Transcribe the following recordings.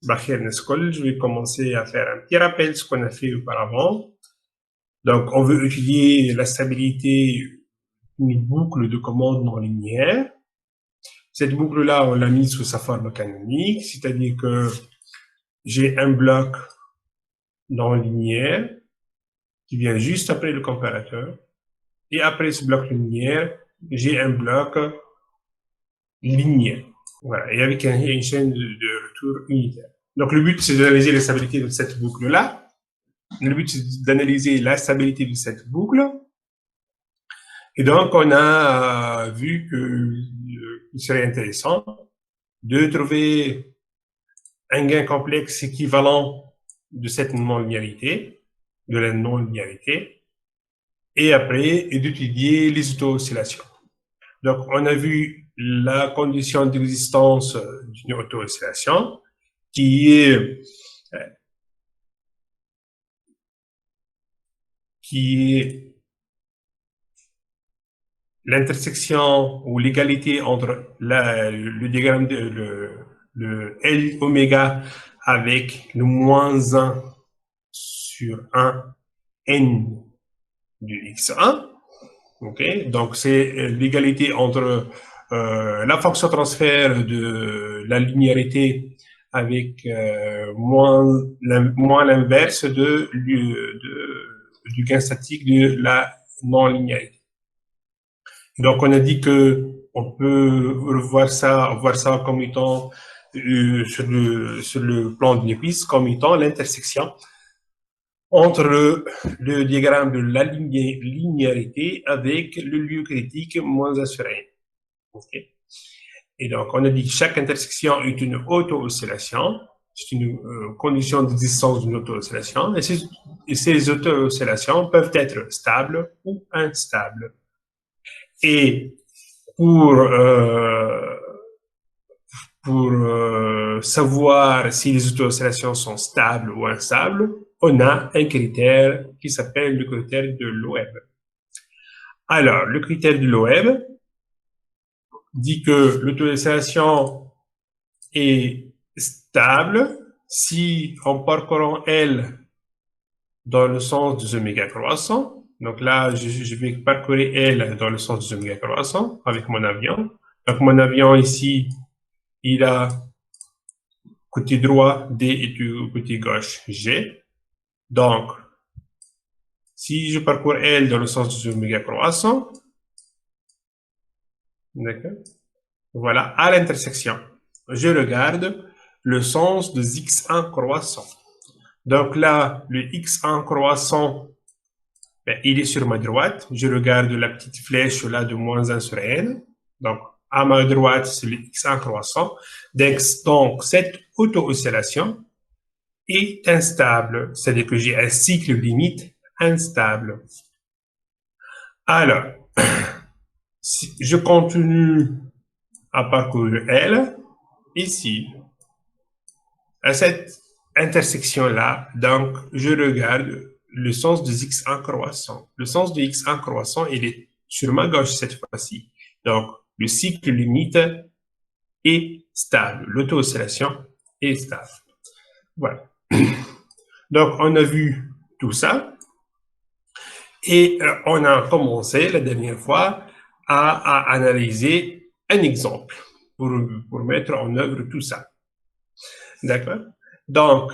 Je vais commencer à faire un petit rappel de ce qu'on a fait auparavant. Donc, on veut étudier la stabilité d'une boucle de commande non linéaire. Cette boucle-là, on l'a mise sous sa forme canonique, c'est-à-dire que j'ai un bloc non linéaire qui vient juste après le comparateur. Et après ce bloc linéaire, j'ai un bloc linéaire. Voilà, et avec une chaîne de retour unitaire. Donc, le but, c'est d'analyser la stabilité de cette boucle-là. Le but, c'est d'analyser la stabilité de cette boucle. Et donc, on a vu qu'il serait intéressant de trouver un gain complexe équivalent de cette non-linéarité, de la non-linéarité, et après, d'étudier les auto-oscillations. Donc, on a vu la condition d'existence d'une auto-oscillation qui est l'intersection ou l'égalité entre le diagramme le L oméga avec le moins 1 sur 1 n du x1. Okay? Donc, c'est l'égalité entre la fonction transfert de la linéarité avec moins l'inverse du gain statique de la non-linéarité. Donc, on a dit que on peut voir ça comme étant sur le plan de Nyquist comme étant l'intersection entre le diagramme de la linéarité avec le lieu critique moins 1 sur n. Okay. Et donc, on a dit que chaque intersection est une auto-oscillation. C'est une condition d'existence d'une auto-oscillation. Et ces auto-oscillations peuvent être stables ou instables. Et pour savoir si les auto-oscillations sont stables ou instables, on a un critère qui s'appelle le critère de Loeb. Alors, le critère de Loeb dit que l'auto-oscillation est stable si en parcourant L dans le sens des oméga croissants. Donc là, je vais parcourir L dans le sens des oméga croissants avec mon avion. Donc mon avion ici, il a côté droit D et côté gauche G. Donc, si je parcours L dans le sens des oméga croissants, d'accord, voilà, à l'intersection, je regarde le sens de x1 croissant. Donc là, le x1 croissant, ben, il est sur ma droite. Je regarde la petite flèche là de moins 1 sur n. Donc, à ma droite, c'est le x1 croissant. Donc cette auto-oscillation est instable. C'est-à-dire que j'ai un cycle limite instable. Alors, si je continue à parcourir L, ici, à cette intersection-là, donc, je regarde le sens de x1 croissant. Le sens de x1 croissant, il est sur ma gauche cette fois-ci. Donc, le cycle limite est stable. L'auto-oscillation est stable. Voilà. Donc, on a vu tout ça. Et on a commencé la dernière fois à analyser un exemple pour mettre en œuvre tout ça. D'accord? Donc,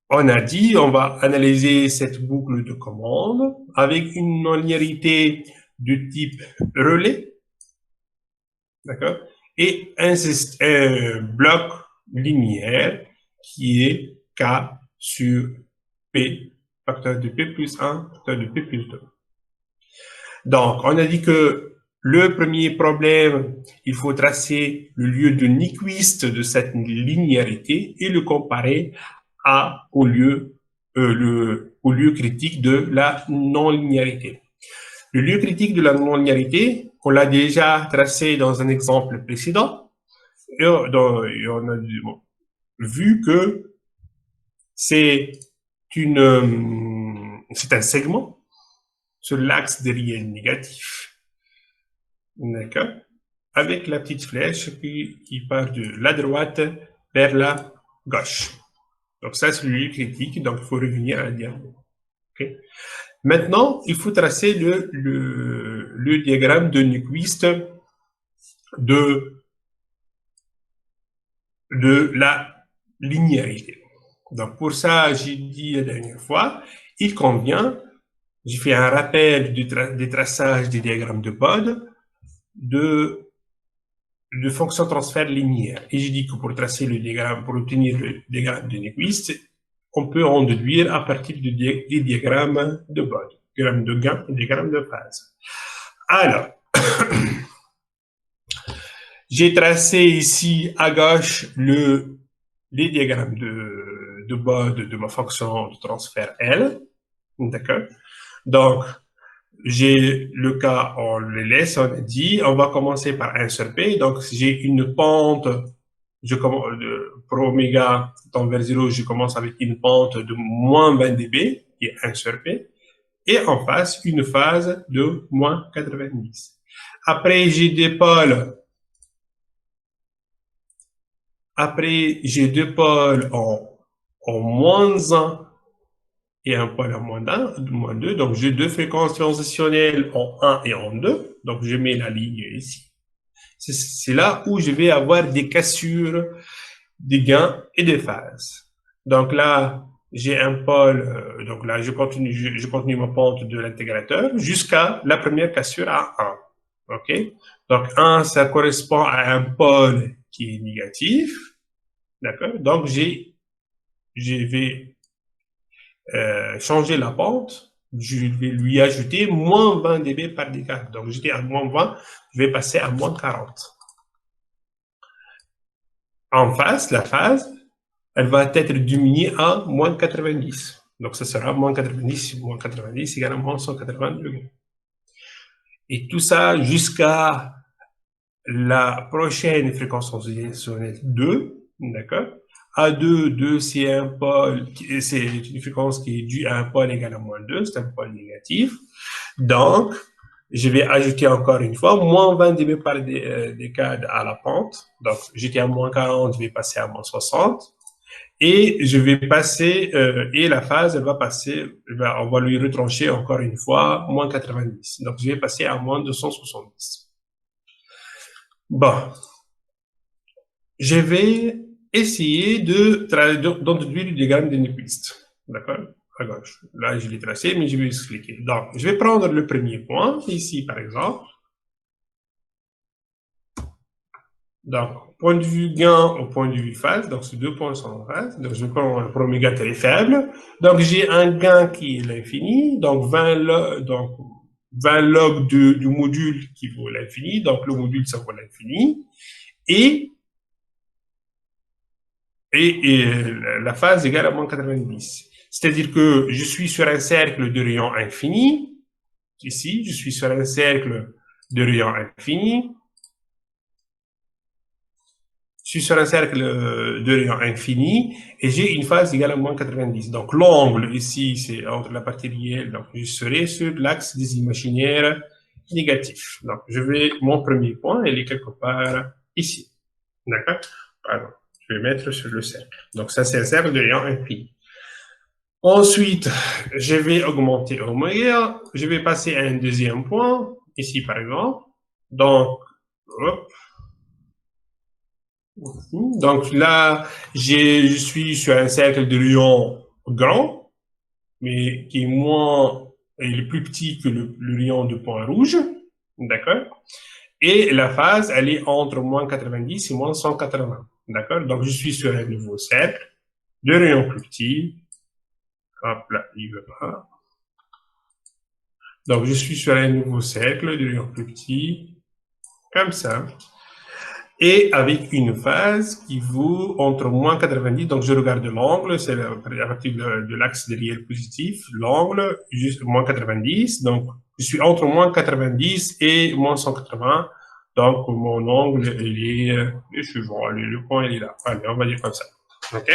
on a dit, on va analyser cette boucle de commande avec une non-linéarité de type relais, d'accord, et un bloc linéaire qui est K sur P, facteur de P plus 1, facteur de P plus 2. Donc, on a dit que le premier problème, il faut tracer le lieu de Nyquist de cette linéarité et le comparer au lieu critique de la non-linéarité. Le lieu critique de la non-linéarité, on l'a déjà tracé dans un exemple précédent, et on a vu que c'est un segment sur l'axe des réels négatifs, d'accord, avec la petite flèche qui part de la droite vers la gauche. Donc ça, c'est le lieu critique, donc il faut revenir à la diagonale. Okay. Maintenant, il faut tracer le diagramme de Nyquist de la linéarité. Donc pour ça, j'ai dit la dernière fois, il convient, j'ai fait un rappel des traçages des diagrammes de Bode de fonction transfert linéaire. Et j'ai dit que pour tracer le diagramme, pour obtenir le diagramme de Nyquist, on peut en déduire à partir des diagrammes de Bode, diagramme de gain et diagramme de phase. Alors, j'ai tracé ici à gauche les diagrammes de Bode de ma fonction de transfert L. D'accord? Donc, j'ai le cas, on le laisse, on a dit, on va commencer par 1 sur P. Donc, j'ai une pente, pour oméga tend vers 0, je commence avec une pente de moins 20 dB, qui est 1 sur P. Et en face, une phase de moins 90. Après, j'ai des pôles. Après, j'ai deux pôles en moins 1 et un pôle en moins 2. Donc, j'ai deux fréquences transitionnelles en 1 et en 2. Donc, je mets la ligne ici. C'est là où je vais avoir des cassures, des gains et des phases. Donc là, j'ai un pôle, donc là, je continue ma pente de l'intégrateur jusqu'à la première cassure à 1. OK? Donc 1, ça correspond à un pôle qui est négatif. D'accord? Donc je vais changer la pente. Je vais lui ajouter moins 20 dB par décade. Donc j'étais à moins 20, je vais passer à moins 40. En face, la phase, elle va être diminuée à moins 90. Donc, ça sera moins 90 égale à moins 180 degrés. Et tout ça jusqu'à la prochaine fréquence transitionnelle 2, d'accord? A2, 2, c'est un pôle, c'est une fréquence qui est due à un pôle égal à moins 2, c'est un pôle négatif. Donc, je vais ajouter encore une fois moins 20 dB par décade à la pente. Donc, j'étais à moins 40, je vais passer à moins 60. Et je vais passer, et la phase, elle va passer, on va lui retrancher encore une fois, moins 90. Donc, je vais passer à moins 270. Bon. Je vais essayer d'introduire le diagramme de Nyquist. D'accord? À gauche. Là, je l'ai tracé, mais je vais expliquer. Donc, je vais prendre le premier point, ici, par exemple. Donc, point de vue gain au point de vue phase, donc ces deux points sont en phase. Donc, je prends un pour oméga très faible. Donc, j'ai un gain qui est l'infini, donc 20 log du module qui vaut l'infini, donc le module ça vaut l'infini, et la phase égale à moins 90. C'est-à-dire que je suis sur un cercle de rayon infini, ici, je suis sur un cercle de rayon infini, je suis sur un cercle de rayon infini et j'ai une phase égale à moins 90. Donc l'angle ici, c'est entre la partie réelle, donc je serai sur l'axe des imaginaires négatifs. Donc je vais, mon premier point, il est quelque part ici. D'accord? Pardon, je vais mettre sur le cercle. Donc ça, c'est un cercle de rayon infini. Ensuite, je vais augmenter oméga, je vais passer à un deuxième point, ici par exemple. Donc, hop. Donc là, je suis sur un cercle de rayon grand, mais qui est il est plus petit que le rayon de point rouge, d'accord? Et la phase, elle est entre moins 90 et moins 180, d'accord? Donc je suis sur un nouveau cercle de rayon plus petit. Hop là, il veut pas. Donc je suis sur un nouveau cercle de rayon plus petit, comme ça. Et avec une phase qui vaut entre moins 90, donc je regarde l'angle, c'est à partir de l'axe de réel positif, l'angle, juste moins 90, donc je suis entre moins 90 et moins 180, donc mon angle, il est le suivant, le point il est là, allez, on va dire comme ça, ok?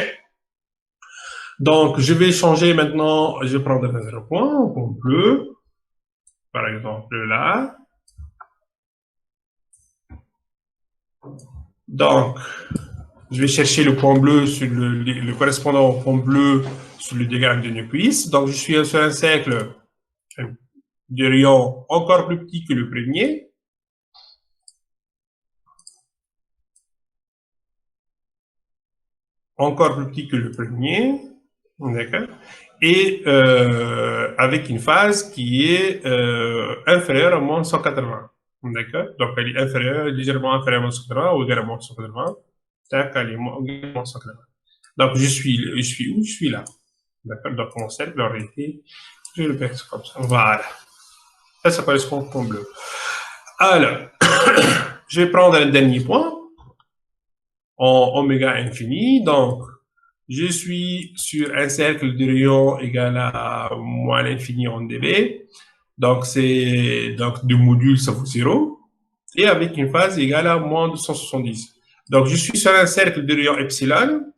Donc je vais changer maintenant, je vais prendre un autre point, en bleu, par exemple là, donc je vais chercher le point bleu sur le correspondant au point bleu sur le diagramme de Nyquist. Donc, je suis sur un cercle de rayon encore plus petit que le premier. Encore plus petit que le premier. D'accord. Et avec une phase qui est inférieure à moins 180. D'accord. Donc, elle est inférieure, légèrement inférieure à moins 180 ou également à moins 180. D'accord, elle est moins 180. Donc, je suis où? Je suis là. D'accord. Donc, mon cercle, en réalité, je le perce comme ça. Voilà. Ça correspond au point bleu. Alors, je vais prendre un dernier point en oméga infini. Donc, je suis sur un cercle de rayon égal à moins l'infini en dB. Donc, c'est donc du module, ça vaut 0. Et avec une phase égale à moins 270. Donc, je suis sur un cercle de rayon epsilon.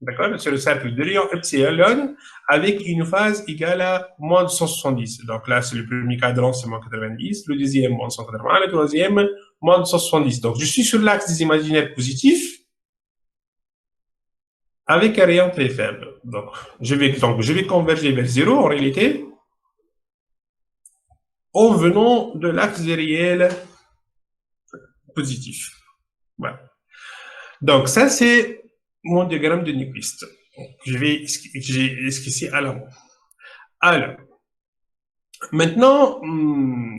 D'accord? Sur le cercle de rayon epsilon avec une phase égale à moins 270. Donc là, c'est le premier cadran, c'est moins 90. Le deuxième, moins 180. Le troisième, moins 270. Donc, je suis sur l'axe des imaginaires positifs avec un rayon très faible. Donc, je vais converger vers 0 en réalité en venant de l'axe des réels positifs. Voilà. Donc, ça, c'est mon diagramme de Nyquist. J'ai esquissé à la main. Alors, maintenant,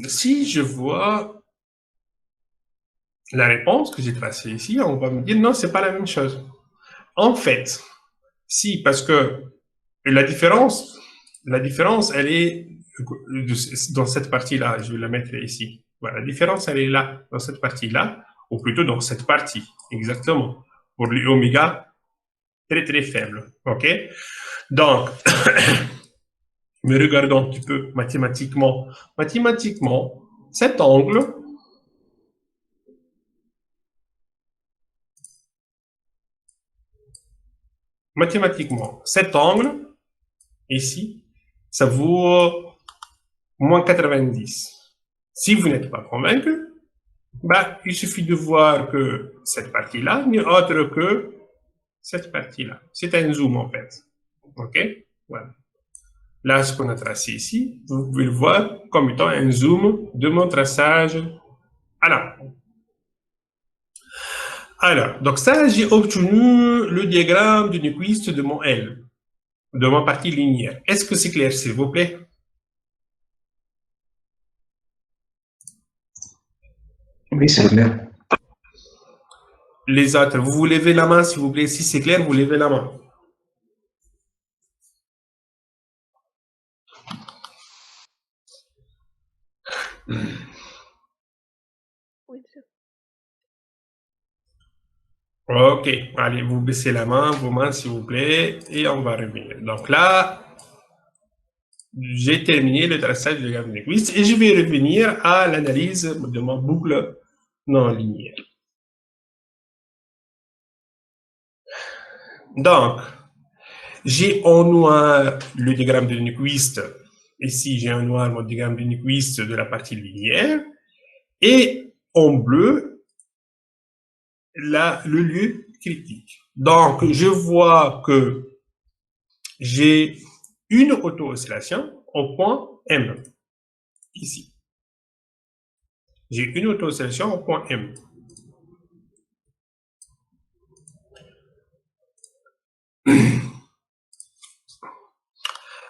si je vois la réponse que j'ai tracée ici, on va me dire non, c'est pas la même chose. En fait, si, parce que la différence, elle est dans cette partie-là. Je vais la mettre ici. Voilà, la différence, elle est là, dans cette partie-là, ou plutôt dans cette partie, exactement, pour les oméga très très faibles. OK? Donc, mais regardons un petit peu mathématiquement. Mathématiquement, cet angle, ici, ça vaut moins 90. Si vous n'êtes pas convaincu, bah, il suffit de voir que cette partie-là n'est autre que cette partie-là. C'est un zoom, en fait. OK? Voilà. Là, ce qu'on a tracé ici, vous pouvez le voir comme étant un zoom de mon traçage à la. Alors, donc ça, j'ai obtenu le diagramme de Nyquist de mon L, de ma partie linéaire. Est-ce que c'est clair, s'il vous plaît? Oui, c'est clair. Les autres, vous levez la main, s'il vous plaît. Si c'est clair, vous levez la main. OK, allez, vous baissez la main, vos mains, s'il vous plaît, et on va revenir. Donc là, j'ai terminé le traçage de diagramme de Nyquist et je vais revenir à l'analyse de ma boucle non linéaire. Donc, j'ai en noir le diagramme de Nyquist. Ici, j'ai en noir mon diagramme de Nyquist de la partie linéaire. Et en bleu, là, le lieu critique. Donc, je vois que j'ai une auto-oscillation au point M, ici. J'ai une auto-oscillation au point M.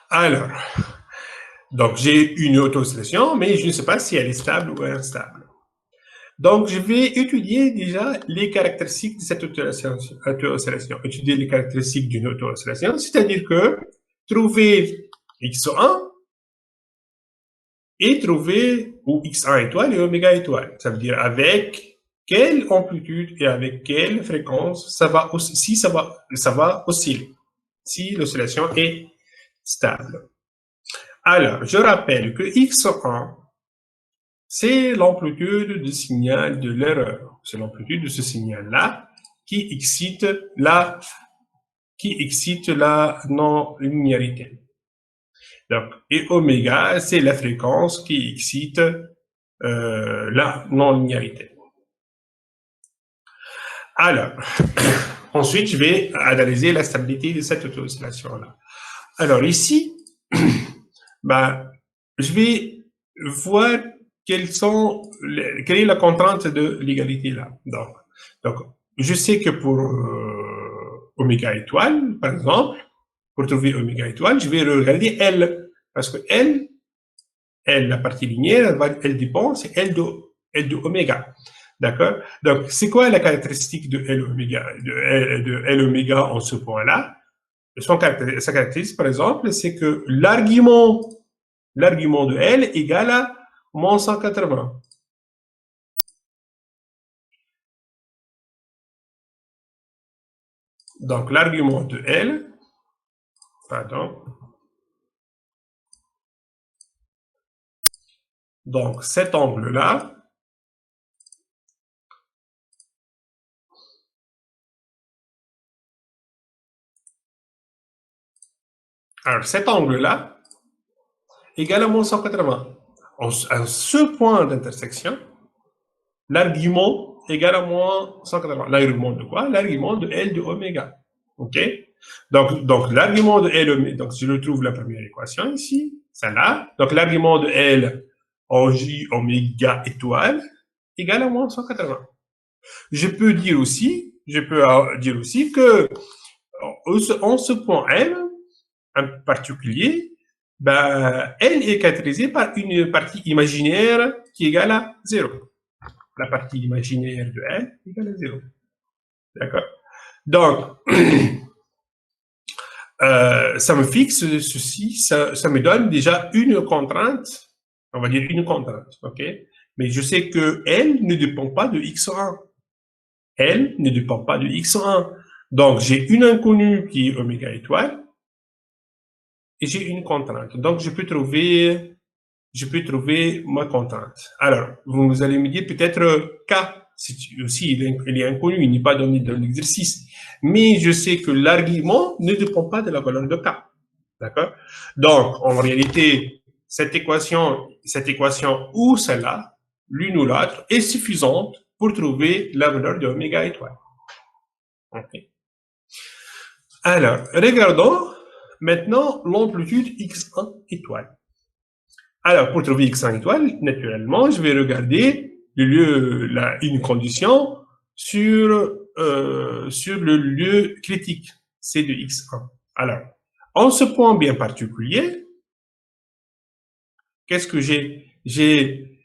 Alors, donc j'ai une auto-oscillation, mais je ne sais pas si elle est stable ou instable. Donc, je vais étudier déjà les caractéristiques de cette auto-oscillation. Étudier les caractéristiques d'une auto-oscillation, c'est-à-dire que trouver x1 et trouver ou x1 étoile et oméga étoile. Ça veut dire avec quelle amplitude et avec quelle fréquence ça va osciller, si l'oscillation est stable. Alors, je rappelle que x1, c'est l'amplitude du signal de l'erreur. C'est l'amplitude de ce signal-là qui excite la non-linéarité. Donc, et oméga, c'est la fréquence qui excite la non-linéarité. Alors, ensuite, je vais analyser la stabilité de cette auto-oscillation-là. Alors ici, ben, je vais voir quelle est la contrainte de l'égalité là. Donc, je sais que pour oméga étoile, par exemple, pour trouver oméga étoile, je vais regarder L, parce que L, la partie linéaire, elle dépend, c'est L de oméga. D'accord? Donc, c'est quoi la caractéristique de L oméga, de L oméga en ce point-là? Sa caractéristique, par exemple, c'est que l'argument de L égale à moins 180. Donc, l'argument de L, pardon, donc cet angle-là, alors cet angle-là égale à moins 180. À ce point d'intersection, l'argument égale à moins 180. L'argument de quoi? L'argument de L de oméga. OK? Donc l'argument de L, donc je retrouve la première équation ici, celle-là. Donc l'argument de L en J oméga étoile égale à moins 180. Je peux dire aussi que en ce point M, en particulier, ben, L est caractérisé par une partie imaginaire qui est égale à 0. La partie imaginaire de L est égale à 0. D'accord? Donc, ça me fixe ceci, ça me donne déjà une contrainte, on va dire une contrainte, ok? Mais je sais que L ne dépend pas de x1. L ne dépend pas de x1. Donc, j'ai une inconnue qui est oméga étoile, et j'ai une contrainte. Donc, je peux trouver ma contrainte. Alors, vous allez me dire peut-être K, aussi il est inconnu, il n'est pas donné dans l'exercice. Mais je sais que l'argument ne dépend pas de la valeur de K. D'accord? Donc, en réalité, cette équation ou celle-là, l'une ou l'autre, est suffisante pour trouver la valeur de oméga étoile. Okay. Alors, regardons maintenant l'amplitude x1 étoile. Alors, pour trouver x1 étoile, naturellement, je vais regarder une condition sur le lieu critique, c'est de x1. Alors, en ce point bien particulier, qu'est-ce que j'ai? J'ai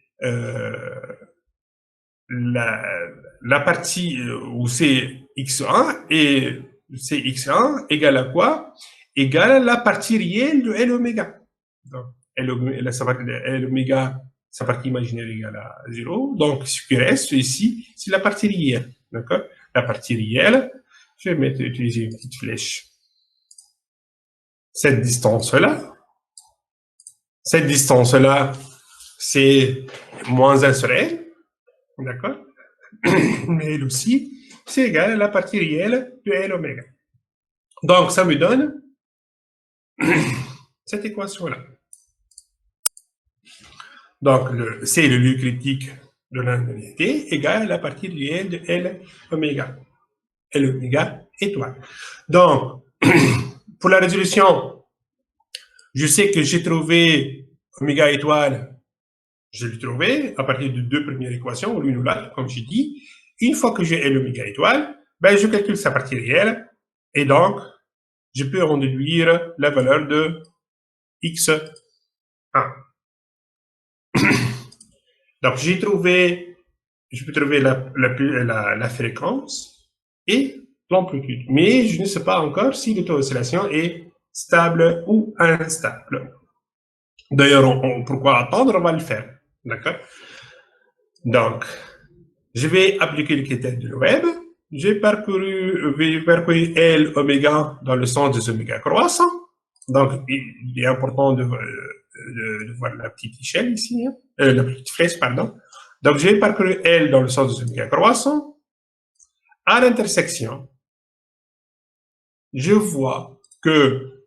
la partie où c'est x1 et c'est x1 égale à quoi? Égale à la partie réelle de L oméga. Donc, L oméga, sa partie imaginaire égale à 0. Donc, ce qui reste ici, c'est la partie réelle. D'accord? La partie réelle, je vais utiliser une petite flèche. Cette distance-là, c'est moins 1 sur L. D'accord? Mais elle aussi, c'est égal à la partie réelle de L oméga. Donc, ça me donne cette équation-là. Donc, c'est le lieu critique de l'indemnité égale à la partie réelle de L oméga. L oméga étoile. Donc, pour la résolution, je sais que j'ai trouvé oméga étoile, je l'ai trouvé à partir de deux premières équations, l'une ou l'autre, comme j'ai dit. Une fois que j'ai L oméga étoile, ben, je calcule sa partie réelle et donc, je peux en déduire la valeur de x1. Donc, je peux trouver la fréquence et l'amplitude. Mais je ne sais pas encore si l'auto-oscillation est stable ou instable. D'ailleurs, pourquoi attendre? On va le faire. D'accord? Donc, je vais appliquer le critère de Webb. J'ai parcouru L oméga dans le sens des oméga croissants. Donc, il est important de voir la petite échelle ici, hein, la petite flèche, pardon. Donc, j'ai parcouru L dans le sens des oméga croissants. À l'intersection, je vois que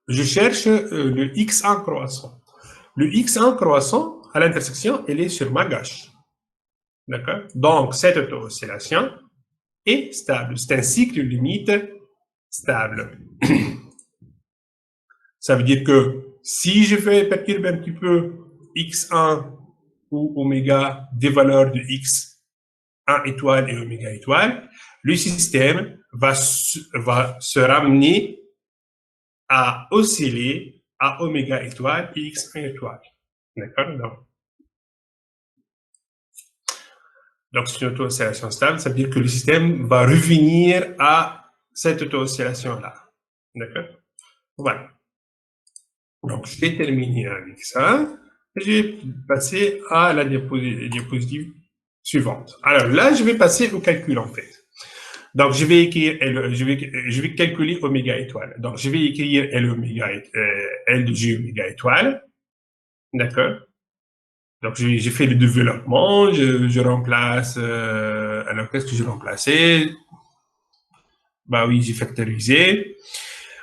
je cherche le x1 croissant. Le x1 croissant, à l'intersection, elle est sur ma gauche. D'accord? Donc, cette auto-oscillation, est stable. C'est un cycle limite stable. Ça veut dire que si je fais perturber un petit peu x1 ou oméga des valeurs de x1 étoile et oméga étoile, le système va se ramener à osciller à oméga étoile et x1 étoile. D'accord? Donc, c'est une auto-oscillation stable, ça veut dire que le système va revenir à cette auto-oscillation-là. D'accord? Voilà. Donc, je vais terminer avec ça. Je vais passer à la diapositive suivante. Alors là, je vais passer au calcul, en fait. Donc, je vais écrire je vais calculer oméga étoile. Donc, je vais écrire L de G oméga étoile. D'accord? Donc, j'ai fait le développement, je remplace, alors qu'est-ce que je remplaçais? Bah oui, j'ai factorisé.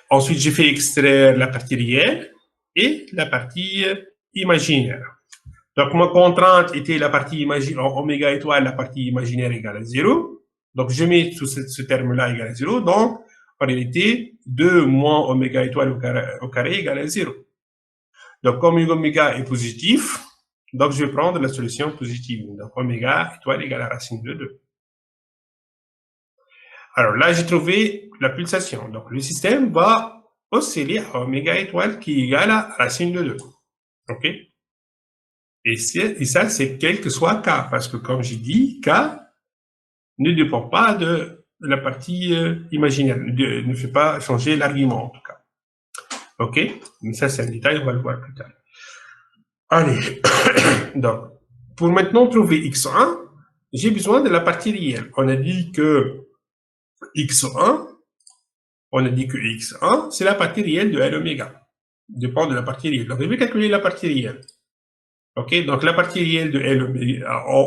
Ensuite, j'ai fait extraire la partie réelle et la partie imaginaire. Donc, ma contrainte était la partie imaginaire, en oméga étoile, la partie imaginaire égale à 0. Donc, je mets tout ce terme-là égal à 0. Donc, en réalité, 2 moins oméga étoile au carré égale à 0. Donc, comme oméga est positif, donc je vais prendre la solution positive. Donc, oméga étoile égale à racine de 2. Alors là, j'ai trouvé la pulsation. Donc, le système va osciller à oméga étoile qui est égal à racine de 2. OK? Et ça, c'est quel que soit K, parce que comme j'ai dit, K ne dépend pas de la partie imaginaire, ne fait pas changer l'argument en tout cas. OK? Mais ça, c'est un détail, on va le voir plus tard. Allez, donc, pour maintenant trouver x1, j'ai besoin de la partie réelle. On a dit que x1, c'est la partie réelle de L oméga. Dépend de la partie réelle. Donc, je vais calculer la partie réelle. OK? Donc, la partie réelle de L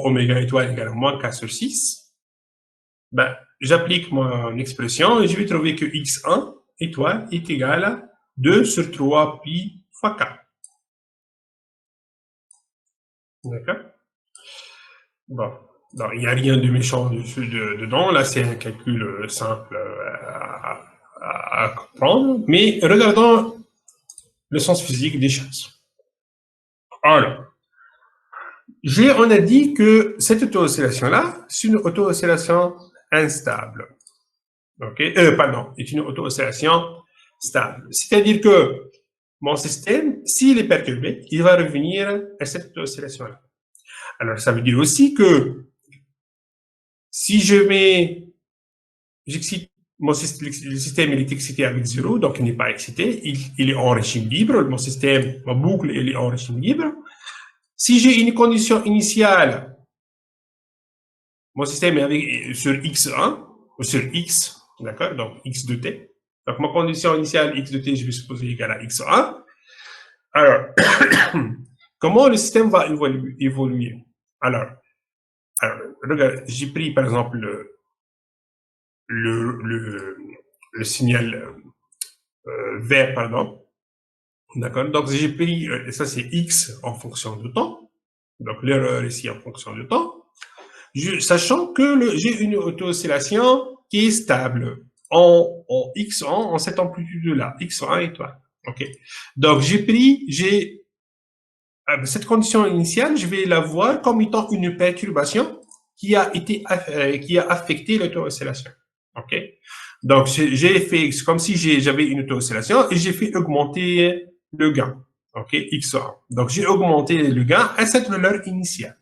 oméga étoile égale à moins K sur 6. Ben, j'applique mon expression et je vais trouver que x1 étoile est égal à 2 sur 3 pi fois K. D'accord? Bon. Donc, il n'y a rien de méchant dedans. Là, c'est un calcul simple à comprendre. Mais regardons le sens physique des choses. Alors, on a dit que cette auto-oscillation-là, c'est une auto-oscillation instable. OK? Pardon, est une auto-oscillation stable. C'est-à-dire que mon système, s'il est perturbé, il va revenir à cette auto-oscillation-là. Alors, ça veut dire aussi que si j'excite le système il est excité avec 0, donc il n'est pas excité, il est en régime libre, mon système, ma boucle, elle est en régime libre. Si j'ai une condition initiale, mon système est sur x1, ou sur x, d'accord, donc x de t. Donc ma condition initiale x de t, je vais supposer égale à x1. Alors, comment le système va évoluer? Alors, regarde, j'ai pris par exemple le signal vert, pardon. D'accord? Donc, j'ai pris, ça c'est x en fonction du temps. Donc, l'erreur ici en fonction du temps. Sachant que j'ai une auto-oscillation qui est stable en x1, en cette amplitude-là, x1 étoile. OK? Donc, cette condition initiale, je vais la voir comme étant une perturbation qui a affecté l'auto-oscillation. OK? Donc, j'ai fait comme si j'avais une auto-oscillation et j'ai fait augmenter le gain. OK? x1. Donc, j'ai augmenté le gain à cette valeur initiale.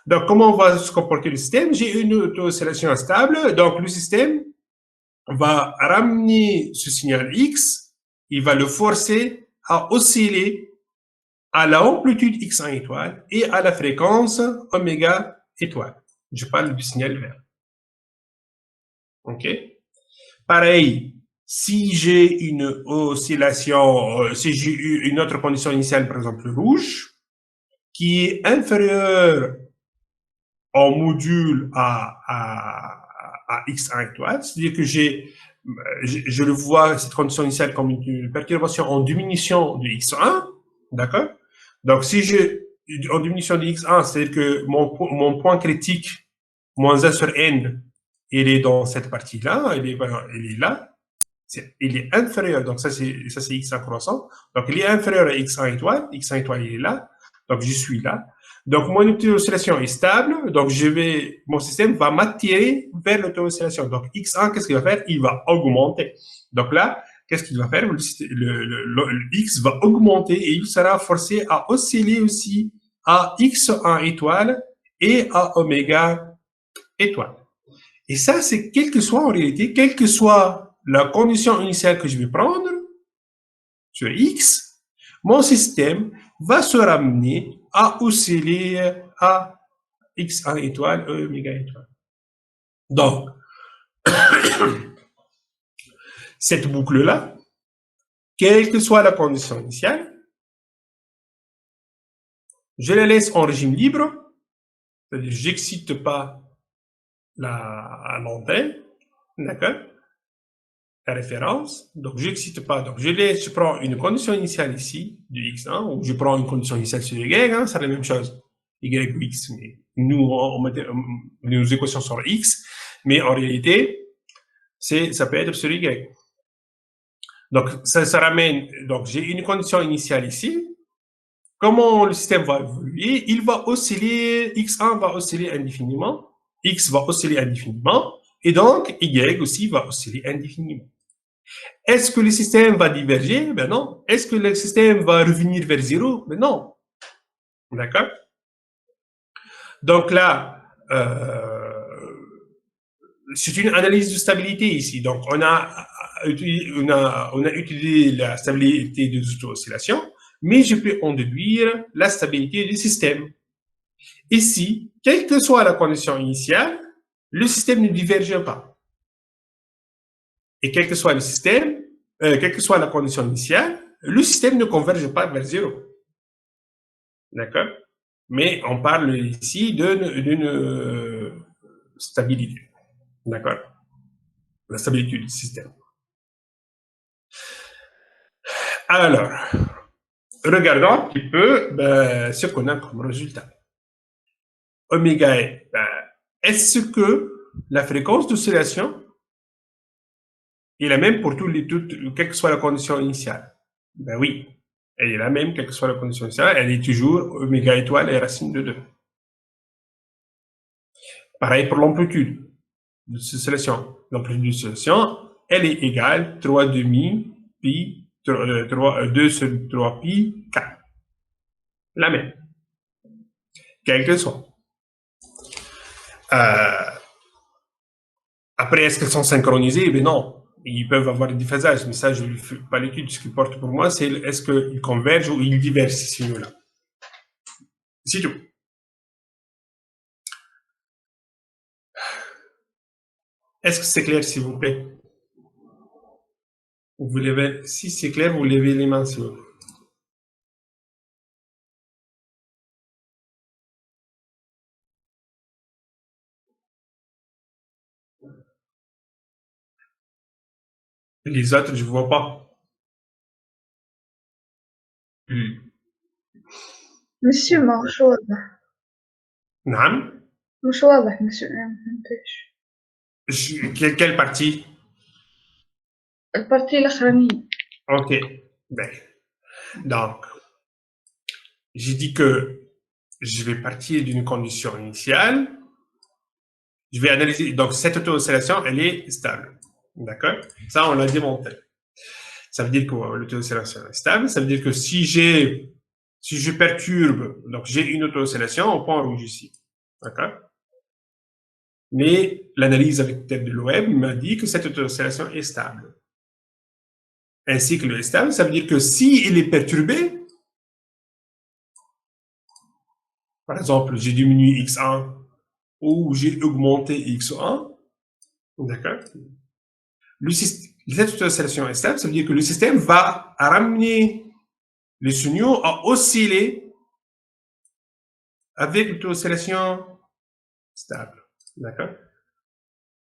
Donc, comment va se comporter le système? J'ai une auto-oscillation stable. Donc, le système va ramener ce signal X. Il va le forcer à osciller à la amplitude x1 étoile et à la fréquence oméga étoile. Je parle du signal vert. OK? Pareil, si j'ai une oscillation, si j'ai eu une autre condition initiale, par exemple rouge, qui est inférieure en module à x1 étoile, c'est-à-dire que je le vois, cette condition initiale, comme une perturbation en diminution de x1, d'accord? Donc, si en diminution de x1, c'est-à-dire que mon point critique, moins 1 sur n, il est dans cette partie-là, il est là, il est inférieur, donc ça c'est x1 croissant, donc il est inférieur à x1 étoile il est là, donc je suis là. Donc mon taux d'oscillation est stable, donc mon système va m'attirer vers le taux d'oscillation. Donc x1, qu'est-ce qu'il va faire? Il va augmenter. Donc là, qu'est-ce qu'il va faire? Le x va augmenter et il sera forcé à osciller aussi à x1 étoile et à oméga étoile. Et ça, c'est quel que soit en réalité, quelle que soit la condition initiale que je vais prendre sur x, mon système va se ramener à osciller à x1 étoile, oméga étoile. Donc, cette boucle-là, quelle que soit la condition initiale, je la laisse en régime libre, c'est-à-dire j'excite pas l'antenne, d'accord, la référence, donc j'excite pas, donc je prends une condition initiale ici, du x1, ou je prends une condition initiale sur y, hein, c'est la même chose, y ou x, mais nous, on met nos équations sur x, mais en réalité, ça peut être sur y. Donc, ça ramène, donc j'ai une condition initiale ici. Comment le système va évoluer? Il va osciller, x1 va osciller indéfiniment, x va osciller indéfiniment, et donc y aussi va osciller indéfiniment. Est-ce que le système va diverger? Ben non. Est-ce que le système va revenir vers zéro? Ben non. D'accord? Donc là, c'est une analyse de stabilité ici. Donc, on a étudié la stabilité des auto-oscillations, mais je peux en déduire la stabilité du système. Ici, quelle que soit la condition initiale, le système ne diverge pas. Et quel que soit le système, quelle que soit la condition initiale, le système ne converge pas vers zéro. D'accord? Mais on parle ici d'une stabilité. D'accord? La stabilité du système. Alors, regardons un petit peu ce qu'on a comme résultat. Oméga est, est-ce que la fréquence d'oscillation est la même pour quelle que soit la condition initiale? Ben oui, elle est la même, quelle que soit la condition initiale, elle est toujours oméga étoile et racine de 2. Pareil pour l'amplitude de oscillation. L'amplitude de oscillation, elle est égale 3 demi pi, 2 sur 3 pi, 4. La même. Quelle que soit. Après, est-ce qu'elles sont synchronisées? Ben non. Ils peuvent avoir des déphasages, mais ça, je ne fais pas l'étude. Ce qui porte pour moi, c'est est-ce qu'ils convergent ou ils divergent, ces signaux-là. C'est tout. Est-ce que c'est clair, s'il vous plaît? Vous levez, si c'est clair, vous levez les mains, s'il vous plaît. Les autres, je ne vois pas. monsieur مش واضح نعم. مش واضح monsieur ما فهمتش Quelle partie? البارتي الأخرانية. Ok. Ben, donc, j'ai dit que je vais partir d'une condition initiale. Je vais analyser. Donc, cette auto-oscillation, elle est stable. D'accord? Ça, on l'a démontré. Ça veut dire que l'auto-oscillation est stable. Ça veut dire que si je perturbe, donc j'ai une auto-oscillation au point rouge ici. D'accord? Mais l'analyse avec tête de l'OM m'a dit que cette auto-oscillation est stable. Ainsi que le est stable, ça veut dire que s'il est perturbé, par exemple, j'ai diminué x1 ou j'ai augmenté x1, d'accord? Cette auto-oscillation est stable, ça veut dire que le système va ramener les signaux à osciller avec l'auto-oscillation stable. D'accord?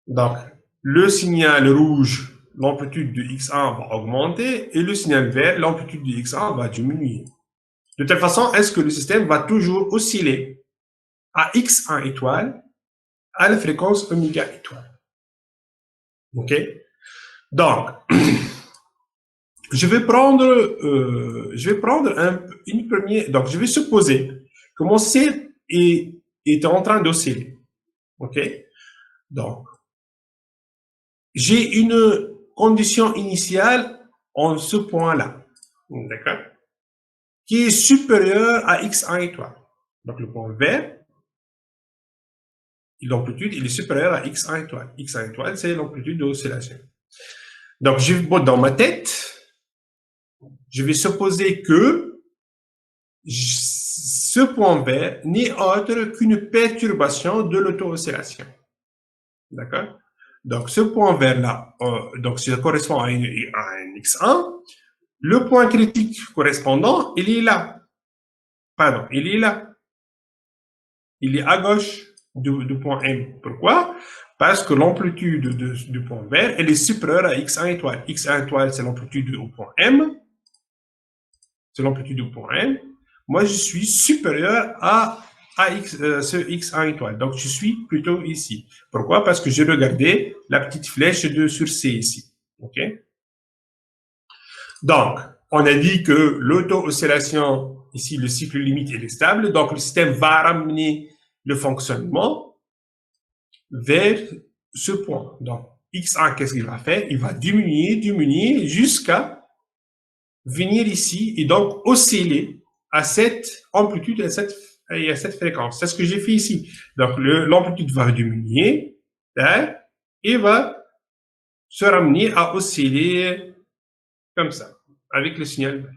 Donc, le signal rouge, l'amplitude de x1 va augmenter et le signal vert, l'amplitude de x1 va diminuer. De telle façon, est-ce que le système va toujours osciller à x1 étoile à la fréquence oméga étoile? OK? Donc, je vais prendre une première. Donc, je vais supposer que mon C est en train d'osciller. OK? Donc, j'ai une condition initiale en ce point-là. D'accord? Qui est supérieure à x1 étoile. Donc, le point vert, l'amplitude, il est supérieur à x1 étoile. x1 étoile, c'est l'amplitude de l'oscillation. Donc, dans ma tête, je vais supposer que ce point vert n'est autre qu'une perturbation de l'auto-oscillation. D'accord? Donc, ce point vert-là, donc ça correspond à un x1. Le point critique correspondant, il est là. Pardon, il est là. Il est à gauche du point M. Pourquoi? Parce que l'amplitude du point vert, elle est supérieure à x1 étoile. x1 étoile, c'est l'amplitude au point M. C'est l'amplitude au point M. Moi, je suis supérieur à ce x1 étoile. Donc, je suis plutôt ici. Pourquoi? Parce que j'ai regardé la petite flèche sur C ici. OK? Donc, on a dit que l'auto-oscillation, ici, le cycle limite, il est stable. Donc, le système va ramener le fonctionnement vers ce point. Donc, x1, qu'est-ce qu'il va faire? Il va diminuer jusqu'à venir ici et donc osciller à cette amplitude et à cette fréquence. C'est ce que j'ai fait ici. Donc, l'amplitude va diminuer et va se ramener à osciller comme ça, avec le signal vert.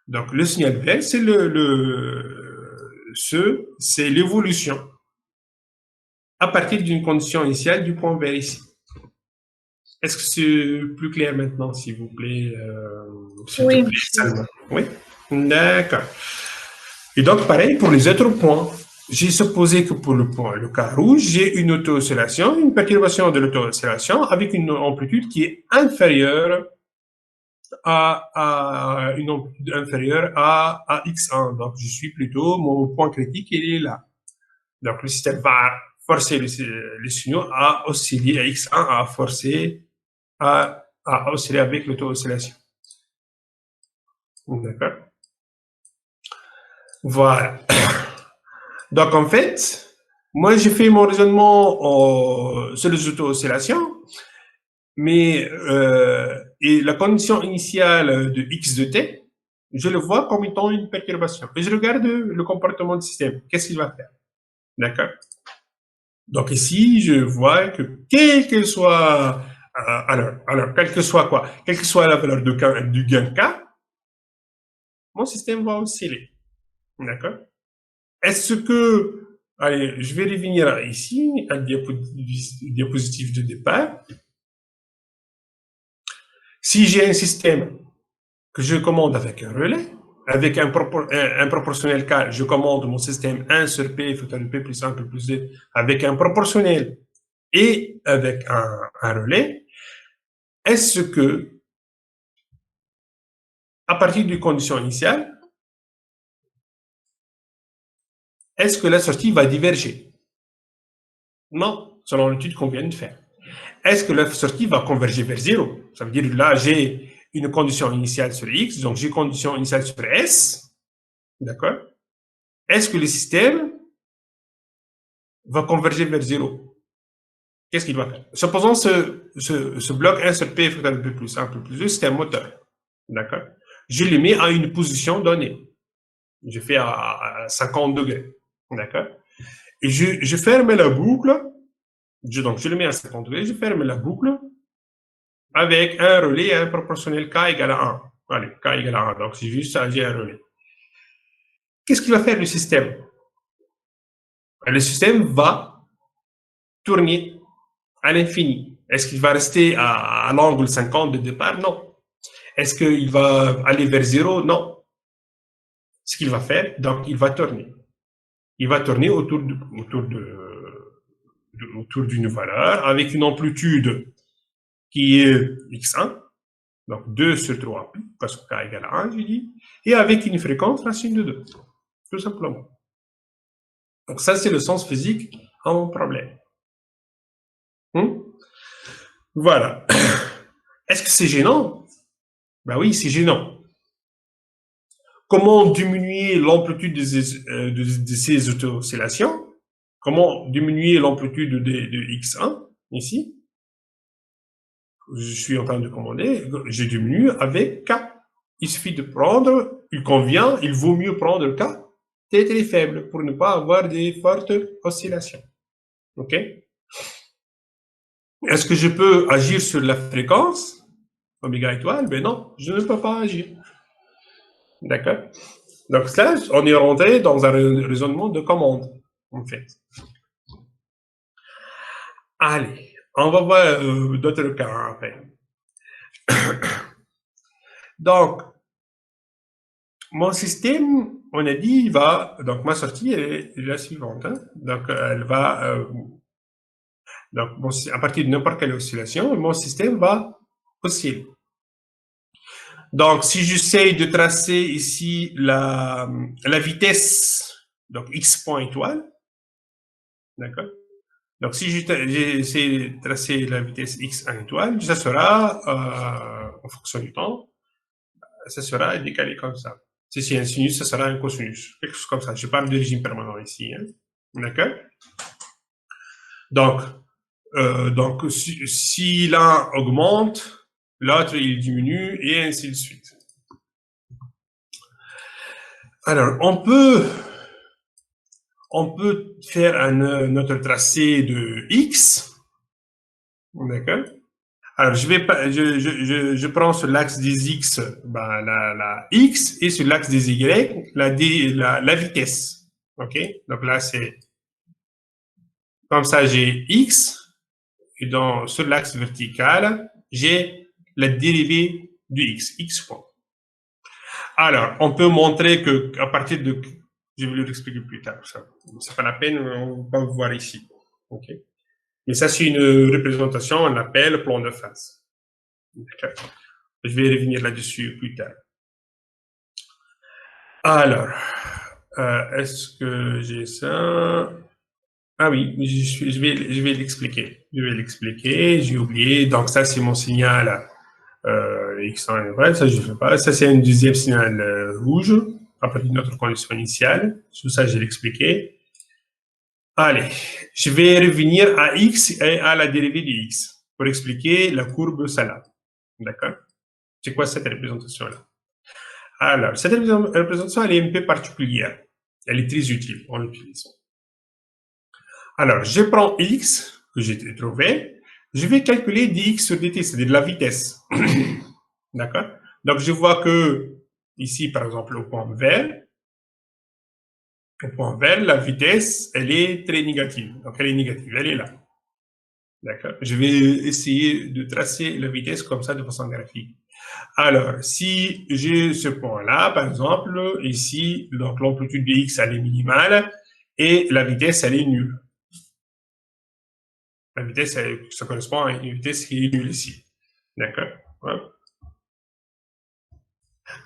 Donc, le signal vert, c'est c'est l'évolution à partir d'une condition initiale du point vert ici. Est-ce que c'est plus clair maintenant, s'il vous plaît? Oui, Salma. Oui? D'accord. Et donc, pareil pour les autres points. J'ai supposé que pour le cas rouge, j'ai une auto-oscillation, une perturbation de l'auto-oscillation avec une amplitude qui est inférieure une amplitude inférieure à x1. Donc, je suis plutôt, mon point critique, il est là. Donc, le système va forcer les signaux à osciller à x1, à forcer à osciller avec l'auto-oscillation. D'accord? Voilà. Donc, en fait, moi, j'ai fait mon raisonnement sur les auto-oscillations, mais et la condition initiale de x de t, je le vois comme étant une perturbation. Et je regarde le comportement du système. Qu'est-ce qu'il va faire? D'accord? Donc ici, je vois que quel que soit quel que soit quoi, quelle que soit la valeur du gain K, mon système va osciller. D'accord? Est-ce que, allez, je vais revenir ici à la diapositive de départ. Si j'ai un système que je commande avec un relais, avec un proportionnel K, je commande mon système 1 sur P, facteur P plus 1, P plus 2, avec un proportionnel et avec un relais, est-ce que, à partir des conditions initiales, est-ce que la sortie va diverger? Non, selon l'étude qu'on vient de faire. Est-ce que la sortie va converger vers 0? Ça veut dire là, j'ai une condition initiale sur X, donc j'ai condition initiale sur S, d'accord? Est-ce que le système va converger vers 0? Qu'est-ce qu'il va faire? Supposons ce bloc 1 sur P facteur de P plus 1, P plus 2, c'est un moteur, d'accord? Je le mets à une position donnée. Je fais à 50 degrés, d'accord? Et je ferme la boucle, donc je le mets à 50 degrés, je ferme la boucle avec un relais et un proportionnel K égale à 1. Allez, K égale à 1, donc c'est juste ça, j'ai un relais. Qu'est-ce qu'il va faire le système? Le système va tourner à l'infini. Est-ce qu'il va rester à l'angle 50 de départ? Non. Est-ce qu'il va aller vers 0? Non. Ce qu'il va faire, donc il va tourner. Il va tourner autour d'une valeur avec une amplitude qui est x1, donc 2 sur 3 pi, parce que k égale à 1, je dis, et avec une fréquence racine de 2, tout simplement. Donc ça, c'est le sens physique à mon problème. Voilà. Est-ce que c'est gênant? Ben oui, c'est gênant. Comment diminuer l'amplitude de ces oscillations? Comment diminuer l'amplitude de X1 ici? Je suis en train de commander, je diminue avec K. Il suffit de prendre, il convient, il vaut mieux prendre K très faible pour ne pas avoir des fortes oscillations. OK? Est-ce que je peux agir sur la fréquence oméga étoile? Ben non, je ne peux pas agir. D'accord? Donc là, on est rentré dans un raisonnement de commande, en fait. Allez, on va voir d'autres cas après. Donc, mon système, on a dit, va. Donc, ma sortie est la suivante. Hein. Donc, elle va. Donc, bon, à partir de n'importe quelle oscillation, mon système va osciller. Donc, si j'essaie de tracer ici la vitesse, donc x point étoile, d'accord? Donc, si j'essaie de tracer la vitesse x1 étoile, ça sera, en fonction du temps, ça sera décalé comme ça. Si c'est un sinus, ça sera un cosinus. Quelque chose comme ça. Je parle de régime permanent ici. Hein. D'accord? Donc si l'un augmente, l'autre il diminue, et ainsi de suite. Alors, on peut faire notre tracé de X. D'accord? Alors, je prends sur l'axe des X ben, la X et sur l'axe des Y la vitesse. OK? Donc là, c'est comme ça, j'ai X et sur l'axe vertical, j'ai la dérivée du X, X point. Alors, on peut montrer que à partir de... Je vais vous l'expliquer plus tard. Ça n'est pas la peine, on va voir ici. OK? Mais ça, c'est une représentation, on l'appelle plan de phase. Je vais revenir là-dessus plus tard. Alors, est-ce que j'ai ça? Ah oui, je vais l'expliquer. Je vais l'expliquer, j'ai oublié. Donc ça, c'est mon signal X1 vrai, ça je ne fais pas. Ça, c'est un deuxième signal rouge, à partir de notre condition initiale. Tout ça, je l'ai expliqué. Allez, je vais revenir à X et à la dérivée de X pour expliquer la courbe Salah. D'accord? C'est quoi cette représentation-là? Alors, cette représentation, elle est un peu particulière. Elle est très utile, on l'utilise. Alors, je prends X, que j'ai trouvé, je vais calculer dx sur dt, c'est-à-dire la vitesse. D'accord? Donc, je vois que, ici, par exemple, au point vert, la vitesse, elle est très négative. Donc, elle est négative, elle est là. D'accord? Je vais essayer de tracer la vitesse comme ça de façon graphique. Alors, si j'ai ce point-là, par exemple, ici, donc l'amplitude de x, elle est minimale et la vitesse, elle est nulle. La vitesse, ça correspond à une vitesse qui est nulle ici. D'accord? Ouais.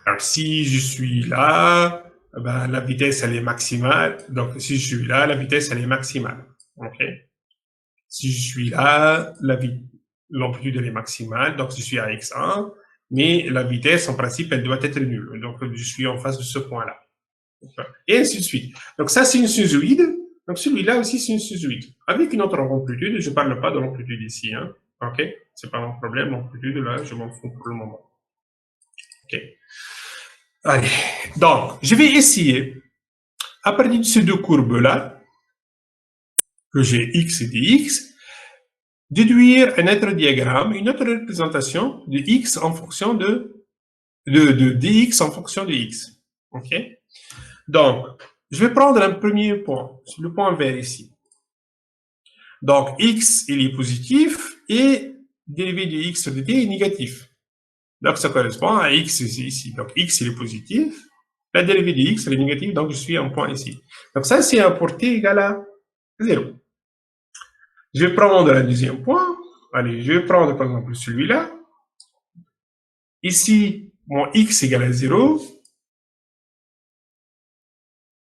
Alors, si je suis là, ben, la vitesse, elle est maximale. Donc, si je suis là, la vitesse, elle est maximale. OK? Si je suis là, l'amplitude, elle est maximale. Donc, je suis à x1. Mais la vitesse, en principe, elle doit être nulle. Donc, je suis en face de ce point-là. Et ainsi de suite. Donc, ça, c'est une sinusoïde. Donc, celui-là aussi, c'est une sinusoïde. Avec une autre amplitude, je ne parle pas de l'amplitude ici. Hein. OK? Ce n'est pas mon problème. L'amplitude, là, je m'en fous pour le moment. OK? Allez. Donc, je vais essayer, à partir de ces deux courbes-là, que j'ai x et dx, déduire un autre diagramme, une autre représentation de x en fonction de dx en fonction de x. OK? Donc, je vais prendre un premier point, le point vert ici. Donc, x, il est positif et dérivé de x sur dt est négatif. Donc, ça correspond à x ici. Donc, x, il est positif. La dérivée de x, elle est négative, donc je suis un point ici. Donc, ça, c'est un portée égale à 0. Je vais prendre un deuxième point. Allez, je vais prendre, par exemple, celui-là. Ici, mon x égale à 0.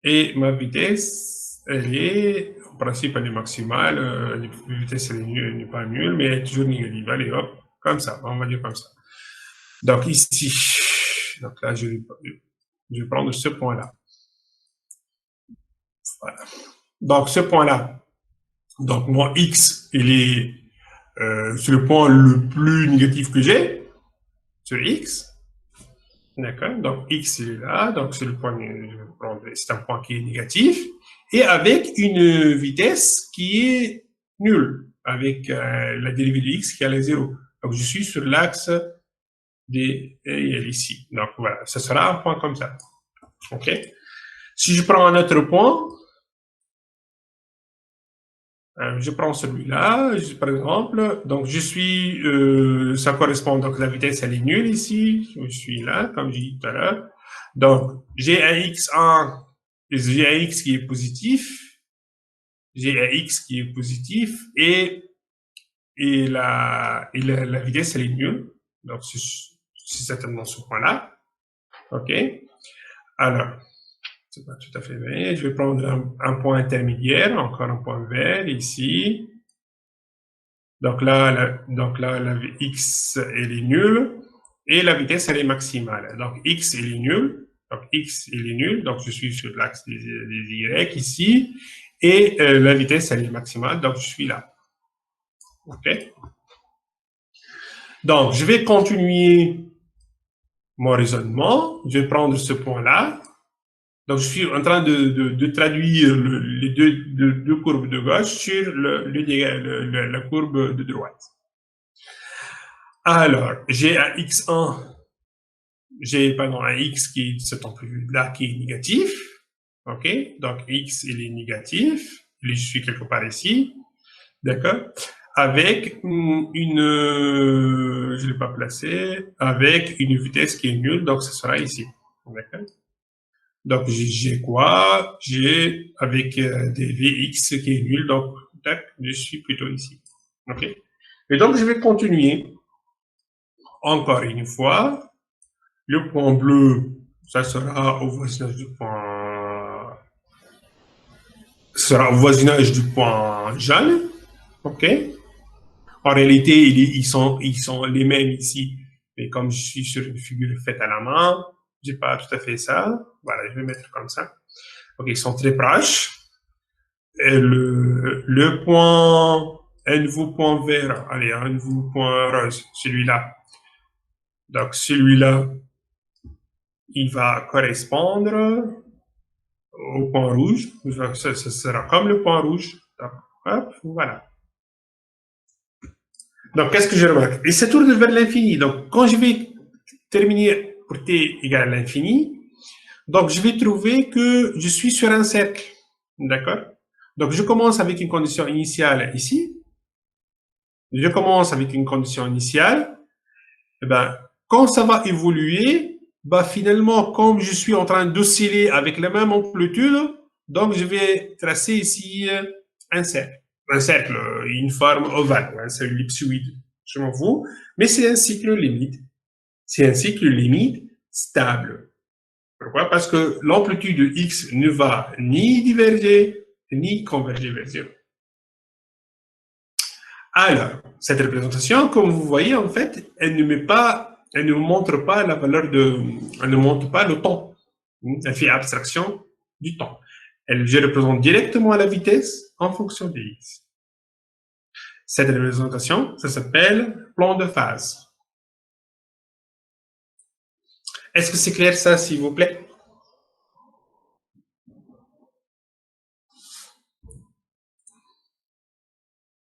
Et ma vitesse, elle est en principe, elle est maximale, la vitesse elle n'est pas nulle, mais elle est toujours négative. Allez, hop, comme ça, on va dire comme ça. Donc ici, donc là, je vais prendre ce point-là. Voilà. Donc ce point-là, donc mon x, il est sur le point le plus négatif que j'ai, sur x. D'accord? Donc x, il est là, donc c'est le point, c'est un point qui est négatif, et avec une vitesse qui est nulle, avec la dérivée de x qui est à 0. Donc je suis sur l'axe des ici. Donc voilà, ce sera un point comme ça. OK? Si je prends un autre point, je prends celui-là, par exemple, donc je suis, ça correspond, donc la vitesse elle est nulle ici, je suis là, comme j'ai dit tout à l'heure. Donc j'ai un x1, j'ai un x qui est positif, j'ai un x qui est positif, et la vitesse elle est nulle, donc c'est certainement ce point-là. OK? Alors, c'est pas tout à fait vrai. Je vais prendre un point intermédiaire, encore un point vert ici. Donc là, la x, elle est nulle et la vitesse, elle est maximale. Donc x, elle est nulle. Donc x, elle est nulle. Donc je suis sur l'axe des y ici. Et la vitesse, elle est maximale. Donc je suis là. OK? Donc je vais continuer mon raisonnement. Je vais prendre ce point-là. Donc, je suis en train de traduire les deux courbes de gauche sur la courbe de droite. Alors, j'ai un x1, un x qui est cet amplitude là qui est négatif. OK? Donc, x, il est négatif. Je suis quelque part ici. D'accord? Avec je ne l'ai pas placé, avec une vitesse qui est nulle, donc ce sera ici. D'accord? Donc, j'ai quoi? J'ai avec des Vx qui est nul, donc tac, je suis plutôt ici. OK? Et donc, je vais continuer. Encore une fois, le point bleu, ça sera au voisinage du point... sera au voisinage du point jaune. OK? En réalité, ils sont les mêmes ici. Mais comme je suis sur une figure faite à la main, j'ai pas tout à fait ça. Voilà, je vais mettre comme ça. OK, ils sont très proches. Et le point, un nouveau point vert, allez, un nouveau point rose, celui-là. Donc, celui-là, il va correspondre au point rouge. Ça sera comme le point rouge. Donc, hop, voilà. Donc, qu'est-ce que je remarque? Il se tourne vers l'infini. Donc, quand je vais terminer pour t égale à l'infini, donc je vais trouver que je suis sur un cercle. D'accord? Donc, je commence avec une condition initiale ici. Je commence avec une condition initiale. Eh ben, quand ça va évoluer, bah finalement, comme je suis en train d'osciller avec la même amplitude, donc je vais tracer ici un cercle. Un cercle, une forme ovale, un cercle ellipsoïde, je m'en fous. Mais c'est un cycle limite. C'est un cycle limite stable. Pourquoi? Parce que l'amplitude de x ne va ni diverger, ni converger vers 0. Alors, cette représentation, comme vous voyez, en fait, elle ne montre pas la valeur elle ne montre pas le temps. Elle fait abstraction du temps. Je représente directement la vitesse en fonction de x. Cette représentation, ça s'appelle plan de phase. Est-ce que c'est clair ça, s'il vous plaît?